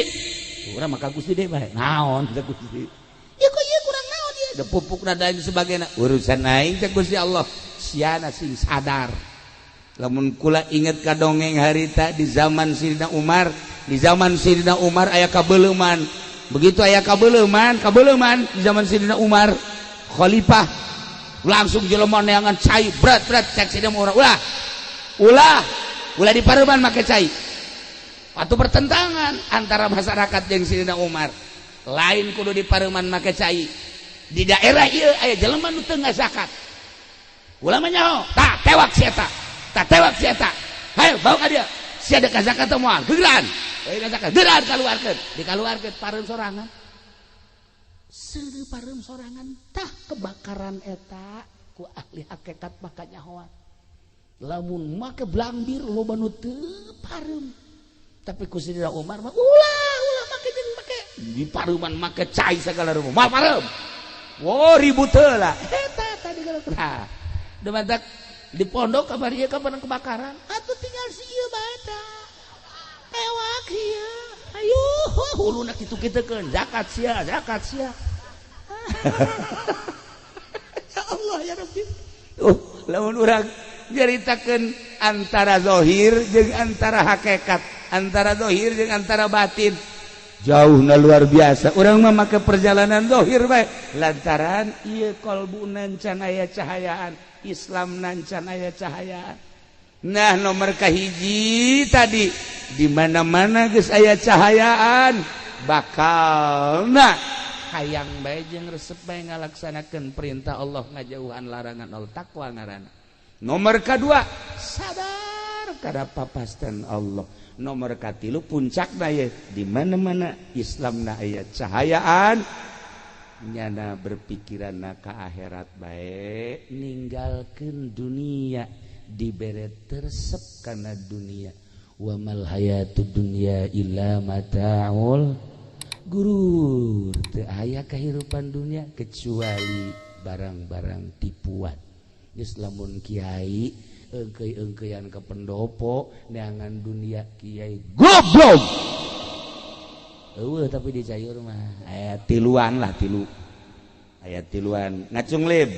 Urang maka Gusti deui bae. Naon teh Gusti? Ya kok ieu kurang naon ieu? Da pupukna da sebagainya. Urusan aing teh Gusti Allah. Siana sing sadar. Lamun kula inget ka dongeng harita di zaman Sayyidina Umar. Di zaman Sayyidina Umar aya kabeuleman. Begitu aya kabeuleman di zaman Sayyidina Umar khalifah langsung jelema neangan cai berat cek Sayyidina Umar ulah di pareuman make cai. Atuh pertentangan antara masyarakat jeung Sayyidina Umar. Lain kudu di pareuman make cai. Di daerah ieu aya jelema nu teu ngazakat. Ulah mah nyaho? Tah tewak si eta. Hayo bawa ka dia. Si ada kazakat teh moal geugeran. Geran kaluarkeun, dikaluarkeun pareum sorangan. Seureuh pareum sorangan tah kebakaran eta ku ahli hakikat maka nyahoan. Lamun make blambir loba nu teu pareum. Tapi ku Sayyidina Umar mah ulah make jeung make di pareuman make cai sagala rupa. Moal pareum. Wo ribut heula. Eta tadi kalau demantak di pondok kabar ieu kapan kebakaran. Atuh tinggal si ieu bae tah. Ewak ya, ayo huluna kitu-kitukeun zakat sia. Ya Allah ya Rabbi. Lamun urang nyaritakeun antara zahir jeung antara hakikat, antara zahir jeung antara batin. Jauhna luar biasa. Urang mah make perjalanan zahir bae lantaran ieu qalbuna can aya cahayaan, Islam nan can aya cahayaan. Nah nomor kahiji tadi di mana-mana geus aya cahayaan bakalna hayang bae jeung resep bae ngalaksanakeun perintah Allah ngajauhan larangan Allah takwa ngaranna. Nomor kedua sadar kada papasten Allah. Nomor katilu puncakna ye di mana-mana Islamna aya cahayaan nyana berpikiranna ka akhirat bae ninggalkeun dunia dibere tersep kana dunia. Wa mal hayatud dunya illa mata'ul gurur. Teu aya kahirupan dunia kecuali barang-barang tipuan. Geus lamun kiai engkeuy-engkeuyan ke pendopo neangan dunia kiai goblok. Eueuh tapi di cayur mah aya tiluan lah tilu. Aya tiluan ngacung lib.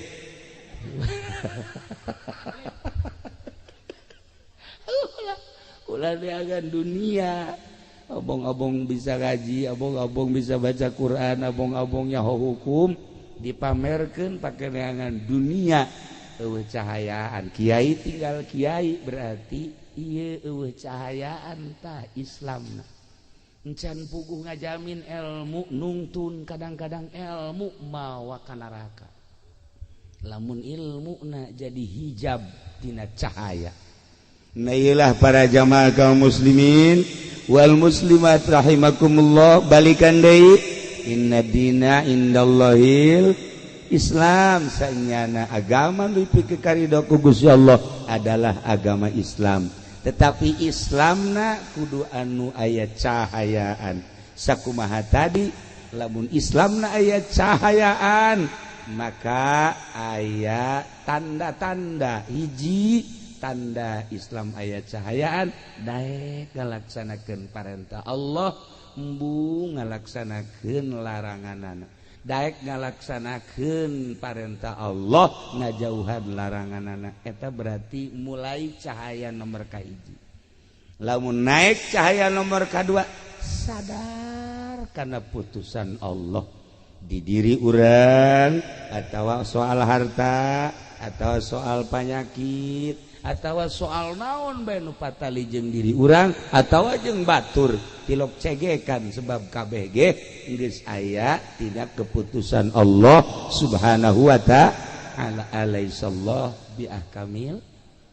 Ulah neangan dunia. Abong-abong bisa ngaji, abong-abong bisa baca Quran, abong-abong nyaho hukum dipamerkeun pake neangan dunia. Eueuh cahayaan kiai tinggal kiai berarti ieu eueuh cahayaan tah Islamna. Encan puguh ngajamin ilmu nungtun kadang-kadang ilmu mawa ka neraka. Lamun ilmuna jadi hijab tina cahaya. Nailah para jamaah kaum muslimin wal muslimat rahimakumullah balikan deui inna dina indallahil Islam sanyana agama leuwih karidho ku Gusti Allah adalah agama Islam. Tetapi Islamna kudu anu aya cahayaan. Sakumaha tadi lamun Islamna aya cahayaan maka aya tanda-tanda hiji tanda Islam aya cahayaan daek ngalaksanakeun parentah Allah embu ngalaksanakeun laranganana. Daek ngalaksanakeun parentah Allah ngajauhan laranganana. Eta berarti mulai cahaya nomor kahiji. Lamun naik cahaya nomor kadua sadar kana putusan Allah di diri urang atawa soal harta atawa soal penyakit atawa soal naon bae nu patali jeung diri urang atawa jeung batur tilok cegekan sebab kabeh ge geus aya tina keputusan Allah Subhanahu wa ta'ala. Alaihissallah bi ahkamil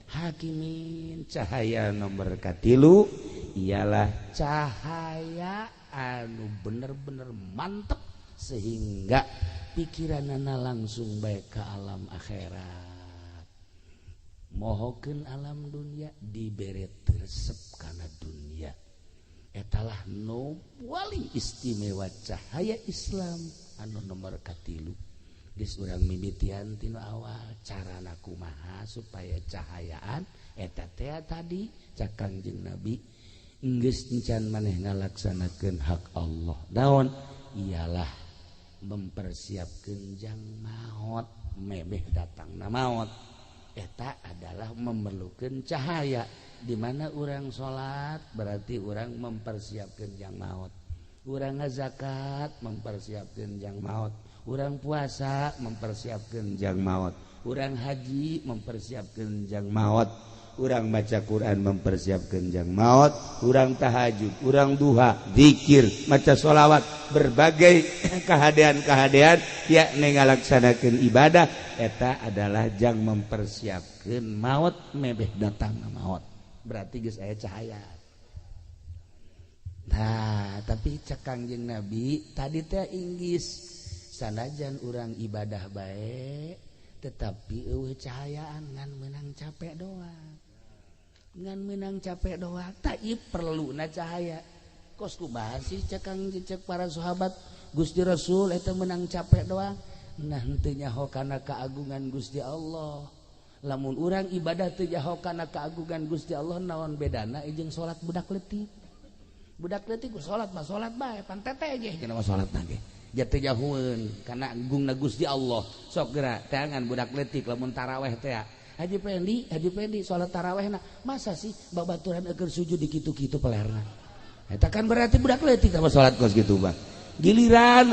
hakimin. Cahaya nomor katilu ialah cahaya anu bener-bener mantep sehingga pikiranana langsung bae ka alam akhirat. Mohokeun alam dunia dibere resep kana dunia. Etalah nu paling istimewa cahaya Islam anu nomor katilu. Geus urang mimitian tina awal carana kumaha supaya cahayaan eta teh tadi cak Kangjeng Nabi geus encan maneh ngalaksanakeun hak Allah. Naon? Ialah mempersiapkeun jang maot mebeh datangna maot. Eta adalah memerlukan cahaya. Di mana orang sholat berarti orang mempersiapkan jang maut. Orang ngazakat mempersiapkan jang maut. Orang puasa mempersiapkan jang maut. Orang haji mempersiapkan jang maut. Orang baca Quran mempersiapkan jang maut. Orang tahajud, orang duha, zikir, maca sholawat, berbagai kehadean-kehadean yakni ngalaksanakeun ibadah. Eta adalah jang mempersiapkan maut mebeh datang maut. Berarti geus aya cahaya. Nah, tapi cak Kangjeng Nabi tadi teh inggis sanajan urang ibadah bae tetapi eueuh cahayaan ngan meunang capek doang. Ngan meunang capek doang tah ieu perluna cahaya. Kos kumaha sih cak para sahabat Gusti Rasul eta meunang capek doang. Nah teu nyaho kana keagungan Gusti Allah. Lamun urang ibadah teu nyaho kana keagungan Gusti Allah naon bedana jeung salat budak leutik. Budak leutik ku salat mah salat bae pan teteh ge cenah mah salatna ge. Ja teu nyahoeun kana agungna Gusti Allah. Sok geura teangan budak leutik lamun tarawih teh Haji Pendi salat tarawihna masa sih babaturan keur sujud di kitu-kitu pelerna. Eta kan berarti budak leutik sama salat kos kitu bang. Giliran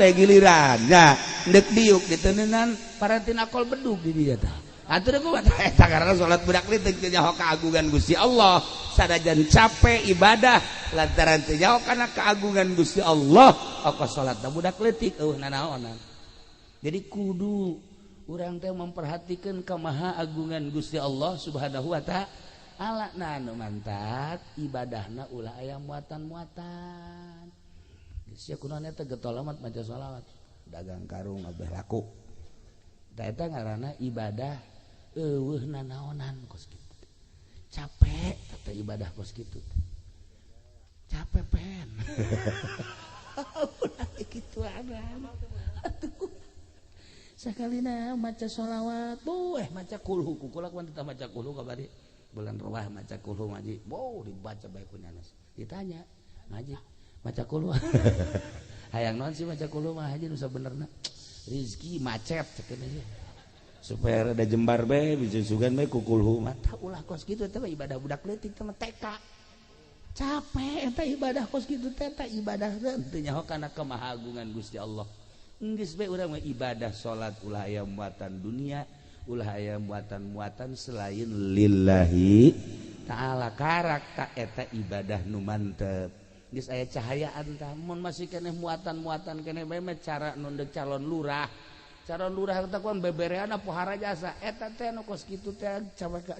nya ndek diuk diteneunan parantin akol bedug di dieu tah. Atuh deuk mah eta karana salat budak leutik teu nyaho kaagungan Gusti Allah. Sanajan capek ibadah lantaran teu nyaho kana kaagungan Gusti Allah, ongkos salatna budak leutik eueuh nanaonan. Jadi kudu urang teh memperhatikeun ka maha agungan Gusti Allah Subhanahu wa taala. Nah nu mantap ibadahna ulah aya muatan-muatan. Geus kunaon eta getol amat maca shalawat. Dagang karung abeh laku. Da eta ngaranna ibadah eueuh nanaonan kos kitu. Capek tata ibadah kos kitu. Capek pen. Ulah kitu ada. Atuh. Sakalina maca shalawat, maca kulhu, kukulak mah teu maca kulhu kabari. Bulan Rawah maca kulhu ngaji. Dibaca bae ku nyanas. Ditanya, ngaji maca kulhu. Hayang naon sih maca kulhu mah haji nu sabenerna. Rizki macet cekeun aja. Supaya rada jembar bae bisa sugan bae ku kulhu mah. Tah ulah kos kitu teh ibadah budak leutik teh TK. Capek eta ibadah kos kitu teh ibadah teu nyaho kana kemahagungan Gusti Allah. Geus bae urang mah ibadah salat ulah aya muatan dunia, ulah aya muatan-muatan selain lillahi taala karak ta eta ibadah nu mantep. Geus aya cahayaan tah mun masih keneh muatan-muatan keneh bae mah cara nu deuk calon lurah. Calon lurah teh kon bebereana pohara jasa eta teh nu kos kitu teh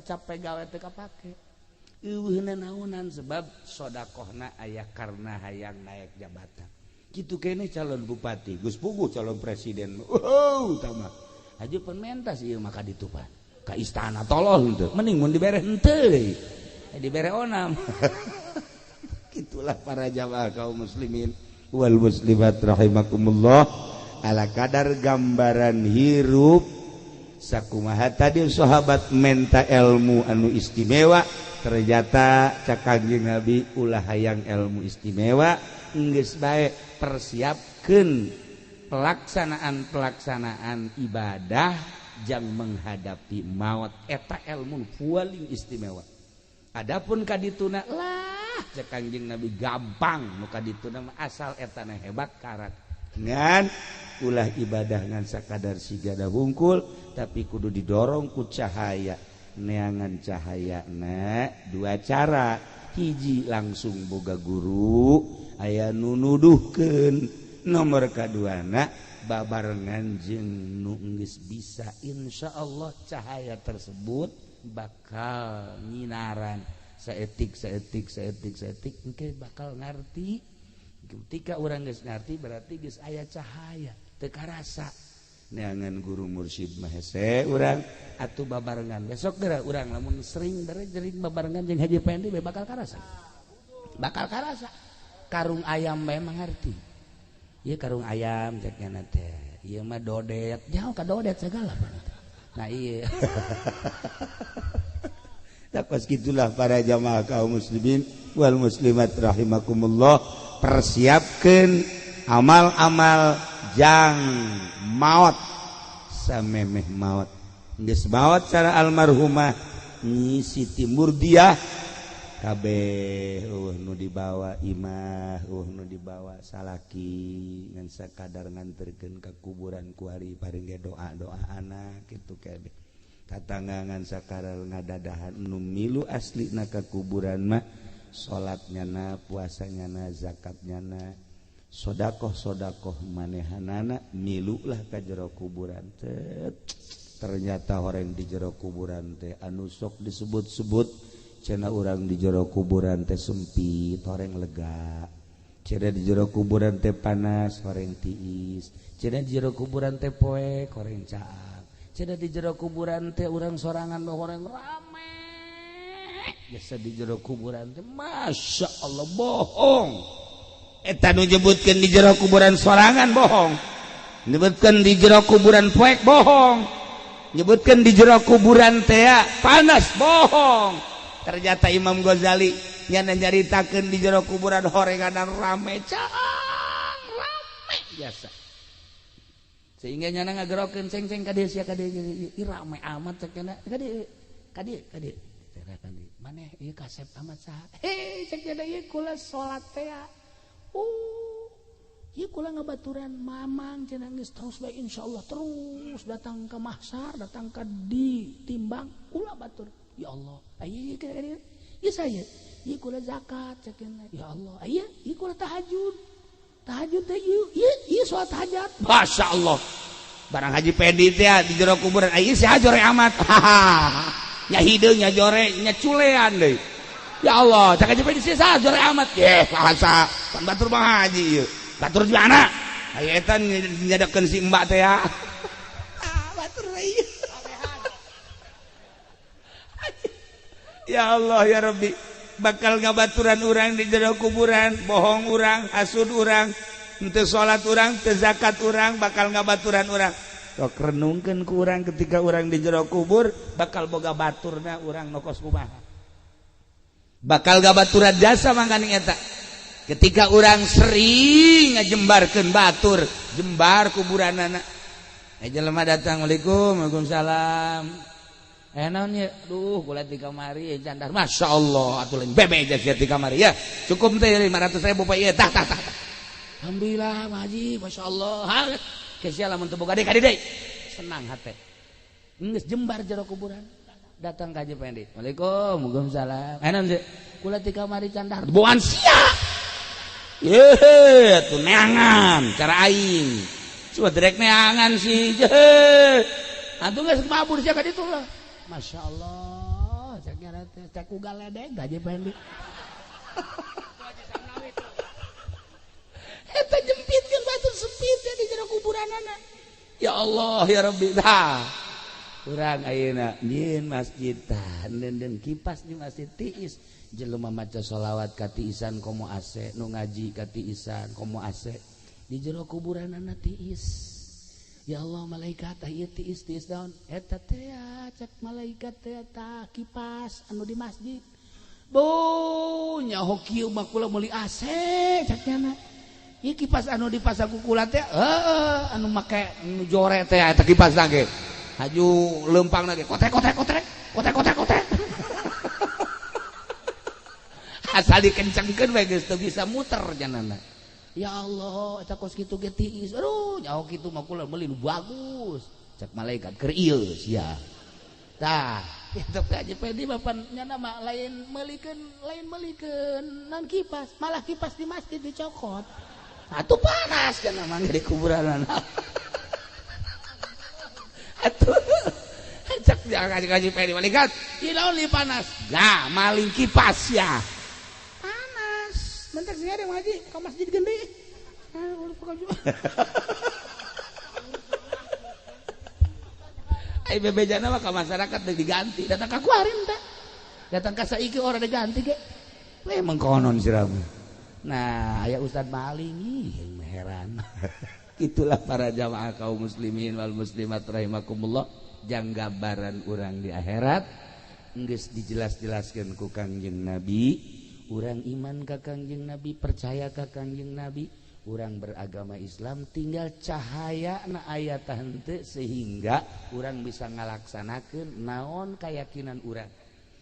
capek gawe teh kapake. Eueuhna naonan sebab sedekahna aya karna hayang naek jabatan. Kitu keneh calon bupati, Gus Pugu calon presiden. Tah mah. Haji penmentas ieu mah ka ditu pan. Ka istana tolol henteu. Mending mun dibere henteu deui. Dibere onam. Kitulah para jamaah kaum muslimin wal muslimat rahimakumullah. Ala kadar gambaran hirup sakumaha tadi sahabat menta ilmu anu istimewa ternyata cak Kangjeng Nabi ulah hayang ilmu istimewa geus bae persiapkeun pelaksanaan ibadah jang menghadapi maut eta ilmu paling istimewa. Adapun kadituna lah cak Kangjeng Nabi gampang nu kadituna asal etana hebat karat ngan ulah ibadah ngan sakadar sigada hungkul tapi kudu didorong ku cahaya neangan cahayana dua cara hiji langsung boga guru aya nu nuduhkeun nomor kaduana babarengan jeung nu geus bisa insyaallah cahaya tersebut bakal nyinaran saetik engke bakal ngarti. Ketika orang geus ngarti berarti geus aya cahaya teu karasa neangan guru mursyid mah hese urang atuh babarengan besok geura urang lamun sering jering babarengan jeung Haji Pendi bakal karasa karung ayam memang ngarti ieu karung ayam cek nya teh ieu mah dodet jauh ka dodet segala nah ieu tak gitulah para jamaah kaum muslimin wal muslimat rahimakumullah. Persiapkan amal-amal jang maut samemeh maut geus maut cara almarhumah Nyi Siti Murdiah kabeh nu dibawa imah nu dibawa salaki ngan sakadar nganterkeun ka kuburan ku ari paring doa-doa anak kitu kabeh tatanggangan sakadar ngadadahan nu milu aslina ka kuburan mah salatnya na puasanya na zakatnya na sodakoh manehanana milulah ka jero kuburan teh ternyata orang di jero kuburan teh anu sok disebut-sebut cenah urang di jero kuburan teh sempit horeng lega cenah di jero kuburan teh panas horeng tiis cenah di jero kuburan teh poek horeng caang cenah di jero kuburan teh urang sorangan horeng rame biasa di jero kuburan teh masya Allah bohong eta nu nyebutkeun di jero kuburan sorangan bohong nyebutkeun di jero kuburan poek bohong nyebutkeun di jero kuburan teh panas bohong ternyata Imam Ghazali nyana nyaritakeun di jero kuburan horengan rame caang rame biasa sehingga nyana ngagerokeun ceng-ceng ka dieu sia ka dieu rame amat cek cenah ka dieu maneh ieu kasep amat saha cek cenah ieu kula salat teh ieu kula ngabaturan mamang cenah geus terus bae insyaallah terus datang ke mahsyar datang ke ditimbang kula batur ya Allah aya ieu saya ieu kula zakat cekeuna ya Allah aya ieu kula tahajud teh ieu salat hajat masyaallah barang Haji Pedi teh di jero kuburan aya si hajore amat nya hideung nya jore nya culean deui ya Allah cak Haji Pedi si hajore amat ye bahasa pan batur mah haji ieu batur di mana aya eta nyadakeun si mbak teh ya batur ieu ya Allah ya Rabbi bakal ngabaturan urang di jero kuburan bohong urang hasud urang henteu salat urang teu zakat urang bakal ngabaturan urang sok renungkeun ku urang ketika urang di jero kubur bakal boga baturna urang nokos kumaha bakal ngabaturan jasa mangkani eta ketika urang sering ngajembarkeun batur jembar kuburanana jelema datang Waalaikumsalam naon ya duh kulit di kamari candar Masya Allah atuh lain bebe aja di kamari ya cukup teh 500.000 Pak ieu tah alhamdulillah Pak Haji Masya Allah kesia lamun teu boga deui ka deui senang hate geus jembar jero kuburan datang ka Haji Pendi Waalaikumsalam naon teh kulit di kamari candar boan sia ye tuh neangan cara aing coba direk neangan sih atuh geus mabur sia ka ditu lah Masya Allah cek ugal ledeg Haji Pendi eta jempitkeun batur sepit di jero kuburanana ya Allah ya Rabbi tah urang ayeuna nyieun masjid tah den kipas di masjid tiis jelema maca sholawat ka tiisan komo AC nu ngaji ka tiisan komo AC di jero kuburanana tiis ya Allah malaikat ieu tiis daun eta teh cek malaikat teh tah kipas anu di masjid bo nyaho kieu mah kula meuli AC cek nya ieu kipas anu dipasaku kula teh anu make nu jore teh eta kipas ge haju leumpangna ge kotek asal dikencengkeun we geus teu bisa muter janana ya Allah eta kos kitu ge tiis aduh nyaho kitu mah kula meuli nu bagus cek malaikat keur ieu sia tah kitu Haji Pedi bapan nyana mah lain meulikeun naon kipas malah kipas di masjid dicokot atuh panas cenah mah di kuburan atuh cek Haji Pedi malaikat ieu naon li panas nah maling kipas ya mentek sih ada ngaji ke masjid gede bebejana mah ke masyarakat diganti datang ke kuarin teh datang ke saiki orang diganti ke memang konon siram nah aya Ustad maling ih heran itulah para jamaah kaum muslimin wal muslimat rahimakumullah janggabaran urang di akhirat geus dijelas-jelaskeun ku Kangjeng Nabi urang iman ka Kangjeng Nabi percaya ka Kangjeng Nabi urang beragama Islam tinggal cahaya na aya tah henteu sehingga urang bisa ngalaksanakeun naon keyakinan urang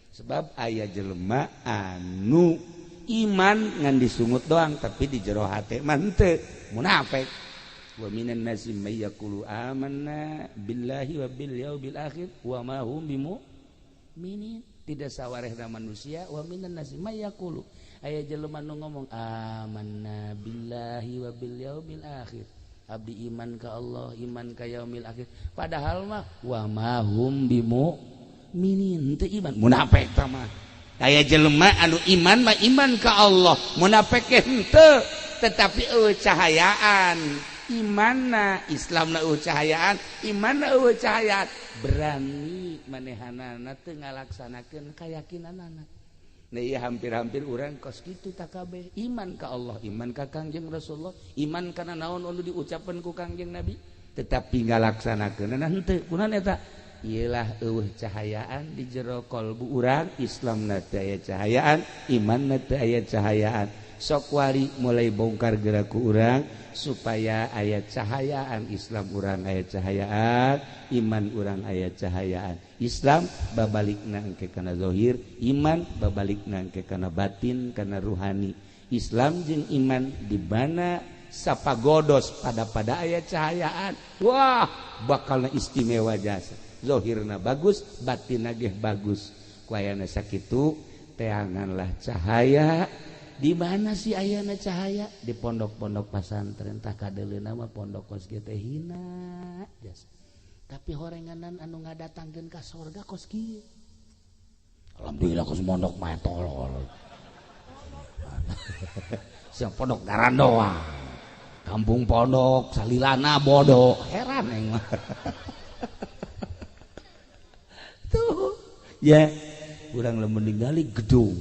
sebab aya jelema anu iman ngan disungut doang tapi di jero hate mah henteu munafik wa minan nasi may yaqulu amanna billahi wa bil yaumil akhir wa ma hum bimu'minin tidak sawarehna manusia wa minan nasi may yaqulu aya jelema nu ngomong amanna billahi wa bil yaumil akhir abdi iman ka Allah iman ka yaumil akhir padahal mah wa ma hum bimu'minin teu iman munafik tah mah aya jelema anu iman mah iman ka Allah munafik henteu tetapi eueuh cahayaan imanna Islamna eueuh cahayaan imanna eueuh cahayaan berani manehanana teu ngalaksanakeun kayakinanana nah ieu hampir-hampir urang kos kitu tah kabeh iman ka Allah iman ka Kangjeng Rasulullah iman kana naon anu diucapkeun ku Kangjeng Nabi tetapi ngalaksanakeunna henteu kunaon eta ieulah eueuh cahayaan di jero kalbu urang Islamna teh aya cahayaan imanna teh aya cahayaan sok wari mulai bongkar geuraku urang supaya aya cahayaan Islam urang aya cahayaan iman urang aya cahayaan Islam babalikna engke kana zahir iman babalikna engke kana batin kana ruhani Islam jeung iman di mana sapagodos pada ayat cahayaan wah bakalna istimewa jasa zahirna bagus batinna ge bagus kuayana sakitu teanganlah cahaya di mana sih ayana cahaya di pondok-pondok pesantren tah kadeleuna mah pondok kos ge teh hina jasa tapi horenganan anu ngadatangkeun ka sorga kos kieu alhamdulillah kos pondok mah tolol siang pondok daran doang kampung pondok salilana bodoh heran yang tuh ya urang lamun ningali gedung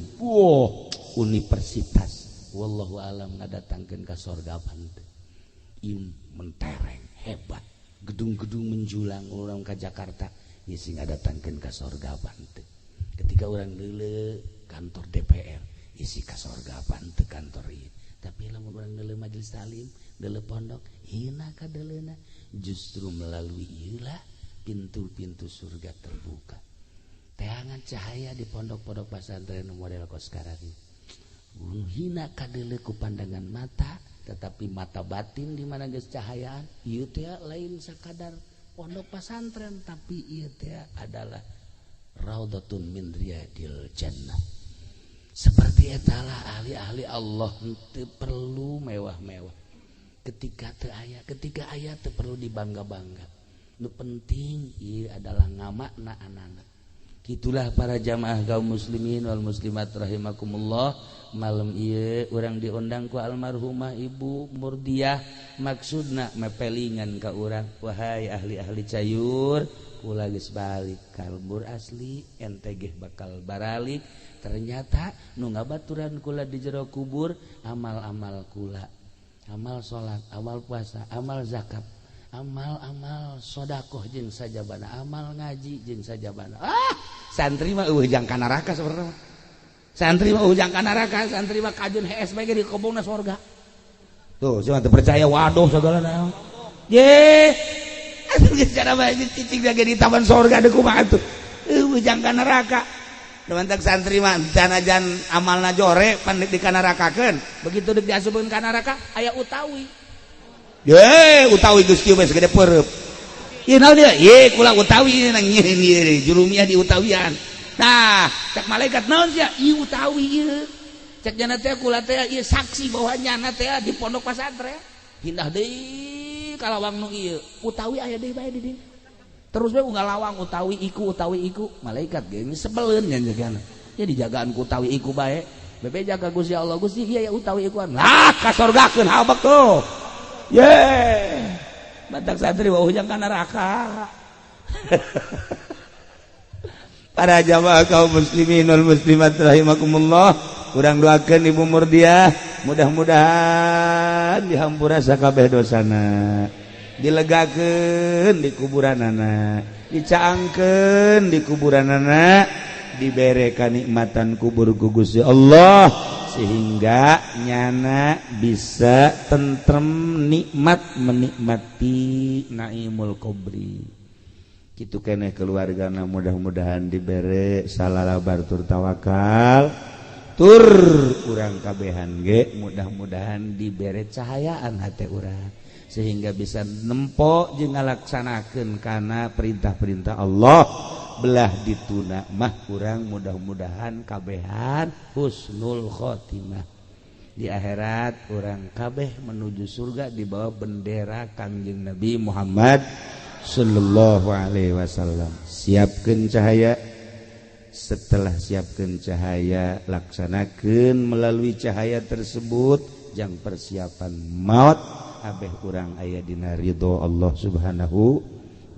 universitas wallahu alam ngadatangkeun ka sorga pante im mentereng hebat gedung-gedung menjulang urang ka Jakarta ieu sing ngadatangkeun ka sorga pante ketika urang leuleuh kantor DPR isi ka sorga pante kantor ieu tapi lamun urang leuleuh majelis taklim leuleuh pondok hina kadeleuna justru melalui ieulah pintu-pintu surga terbuka teangan cahaya di pondok-pondok pesantren model kos sekarang hina kadeleuna ku pandangan mata tetapi mata batin di mana geus cahayaan ieu teh lain sakadar pondok pesantren tapi ieu teh adalah raudhatun min riyadil jannah seperti etalah ahli-ahli Allah teu perlu mewah-mewah ketika aya teu perlu dibangga-bangga nu penting ieu adalah ngamakna anak-anak gitulah para jamaah kaum muslimin wal muslimat rahimakumullah malam ieu urang diundang ku almarhumah Ibu Murdiah maksudna mepelingan ka urang wahai ahli-ahli cayur kula geus balik kalbur asli ente ge bakal baralik ternyata nu ngabaturan kula di jero kubur amal-amal kula amal salat amal puasa amal zakat amal-amal sodakoh jeung sajabana amal ngaji jeung sajabana santri mah ujang ka neraka saudara santri mah ujang ka neraka santri mah kajun hees bae di kobongna surga tuh siapa teu percaya waduh segala naon ye atuh geus cara bae cicing lagi di taman surga deuk kumaha atuh ujang ka neraka Demantak santri mah janajan amalna jore pan di nerakakeun begitu deuk diasupkeun ka neraka aya utawi ye utawi geus kieu bae segede peureup ieu naon dia ye kula utawi nang ieu jurumiah di utawian nah cek malaikat naon sia ieu utawi ieu cek jana teh kula teh ieu saksi bahwa nyana teh di pondok pesantren hindah deui kalawang nu ieu utawi aya deui bae di dieu terus we unggal lawang utawi iku malaikat ge sebeleun nya jagana ya dijagaan ku utawi iku bae bebe jaga Gusti Allah Gusti ieu ya utawi ikuan lah ka sorgakeun habak tuh ye batak santri wah ujang ka neraka para jamaah kaum muslimin wal muslimat rahimakumullah urang doakeun Ibu Murdiah mudah-mudahan dihampura sakabeh dosana dilegakeun di kuburanana dicaangkeun di kuburanana dibere kanikmatan kubur ku Gusti Allah sehingga nyana bisa tentrem nikmat menikmati naimul kubri kitu keneh keluargana mudah-mudahan dibere salalabar tur tawakal tur urang kabehan ge mudah-mudahan dibere cahayaan hate urang sehingga bisa nempo jeung ngalaksanakeun kana perintah-perintah Allah belah dituna mah urang mudah-mudahan kabehan husnul khotimah di akhirat urang kabeh menuju surga di bawah bendera Kangjeng Nabi Muhammad sallallahu alaihi wasallam siapkeun cahaya setelah siapkeun cahaya laksanakeun melalui cahaya tersebut jang persiapan maut abeh urang aya dina ridho Allah Subhanahu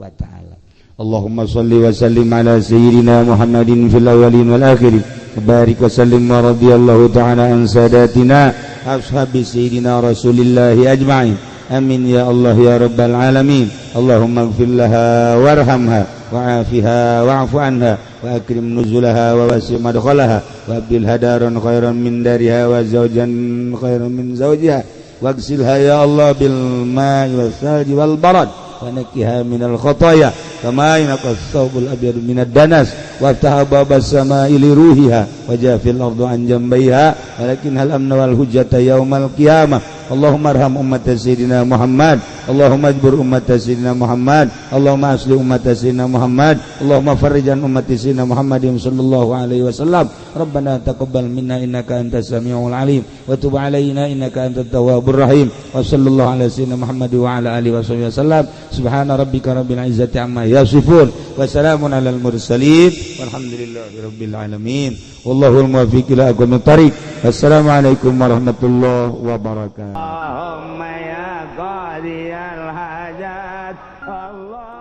wa taala. Allahumma shalli wa sallim ala sayyidina Muhammadin fil awwalin wal akhirin. Barik wa sallim wa radhiyallahu ta'ala an sadatina ashabi sayyidina Rasulillah ajma'in. Amin ya Allah ya rabbal alamin. Allahumma ighfir laha warhamha wa'afiha wa'fu anha wa akrim nuzulaha wa wasi' madkhalaha wa abdil hadaran khairan min dariha wa zawjan khairan min zawjiha واغسلها يا الله بالماء والثلج والبرد ونقها من الخطايا كما ينقى الثوب الأبيض من الدنس وافتح باب السماء لروحها وجاف الأرض عن جنبيها ولكنها الأمن والهجة يوم القيامة Allahumma arham ummat sayyidina Muhammad, Allahumma ajbur ummat sayyidina Muhammad, Allahumma asli ummat sayyidina Muhammad, Allahumma farrijan ummat sayyidina Muhammadin sallallahu alaihi wasallam. Rabbana taqabbal minna innaka antas samiul alim wa tub alaina innaka antat tawwabur rahim. Wa sallallahu ala sayyidina Muhammad wa ala alihi wasallam. Subhana rabbika rabbil izzati amma yasifun wa salamun alal mursalin walhamdulillahi rabbil alamin. Wallahul muwaffiq ila aqwamit thariq. Assalamualaikum warahmatullahi wabarakatuh. Allahumma ya qadiyal hajat Allah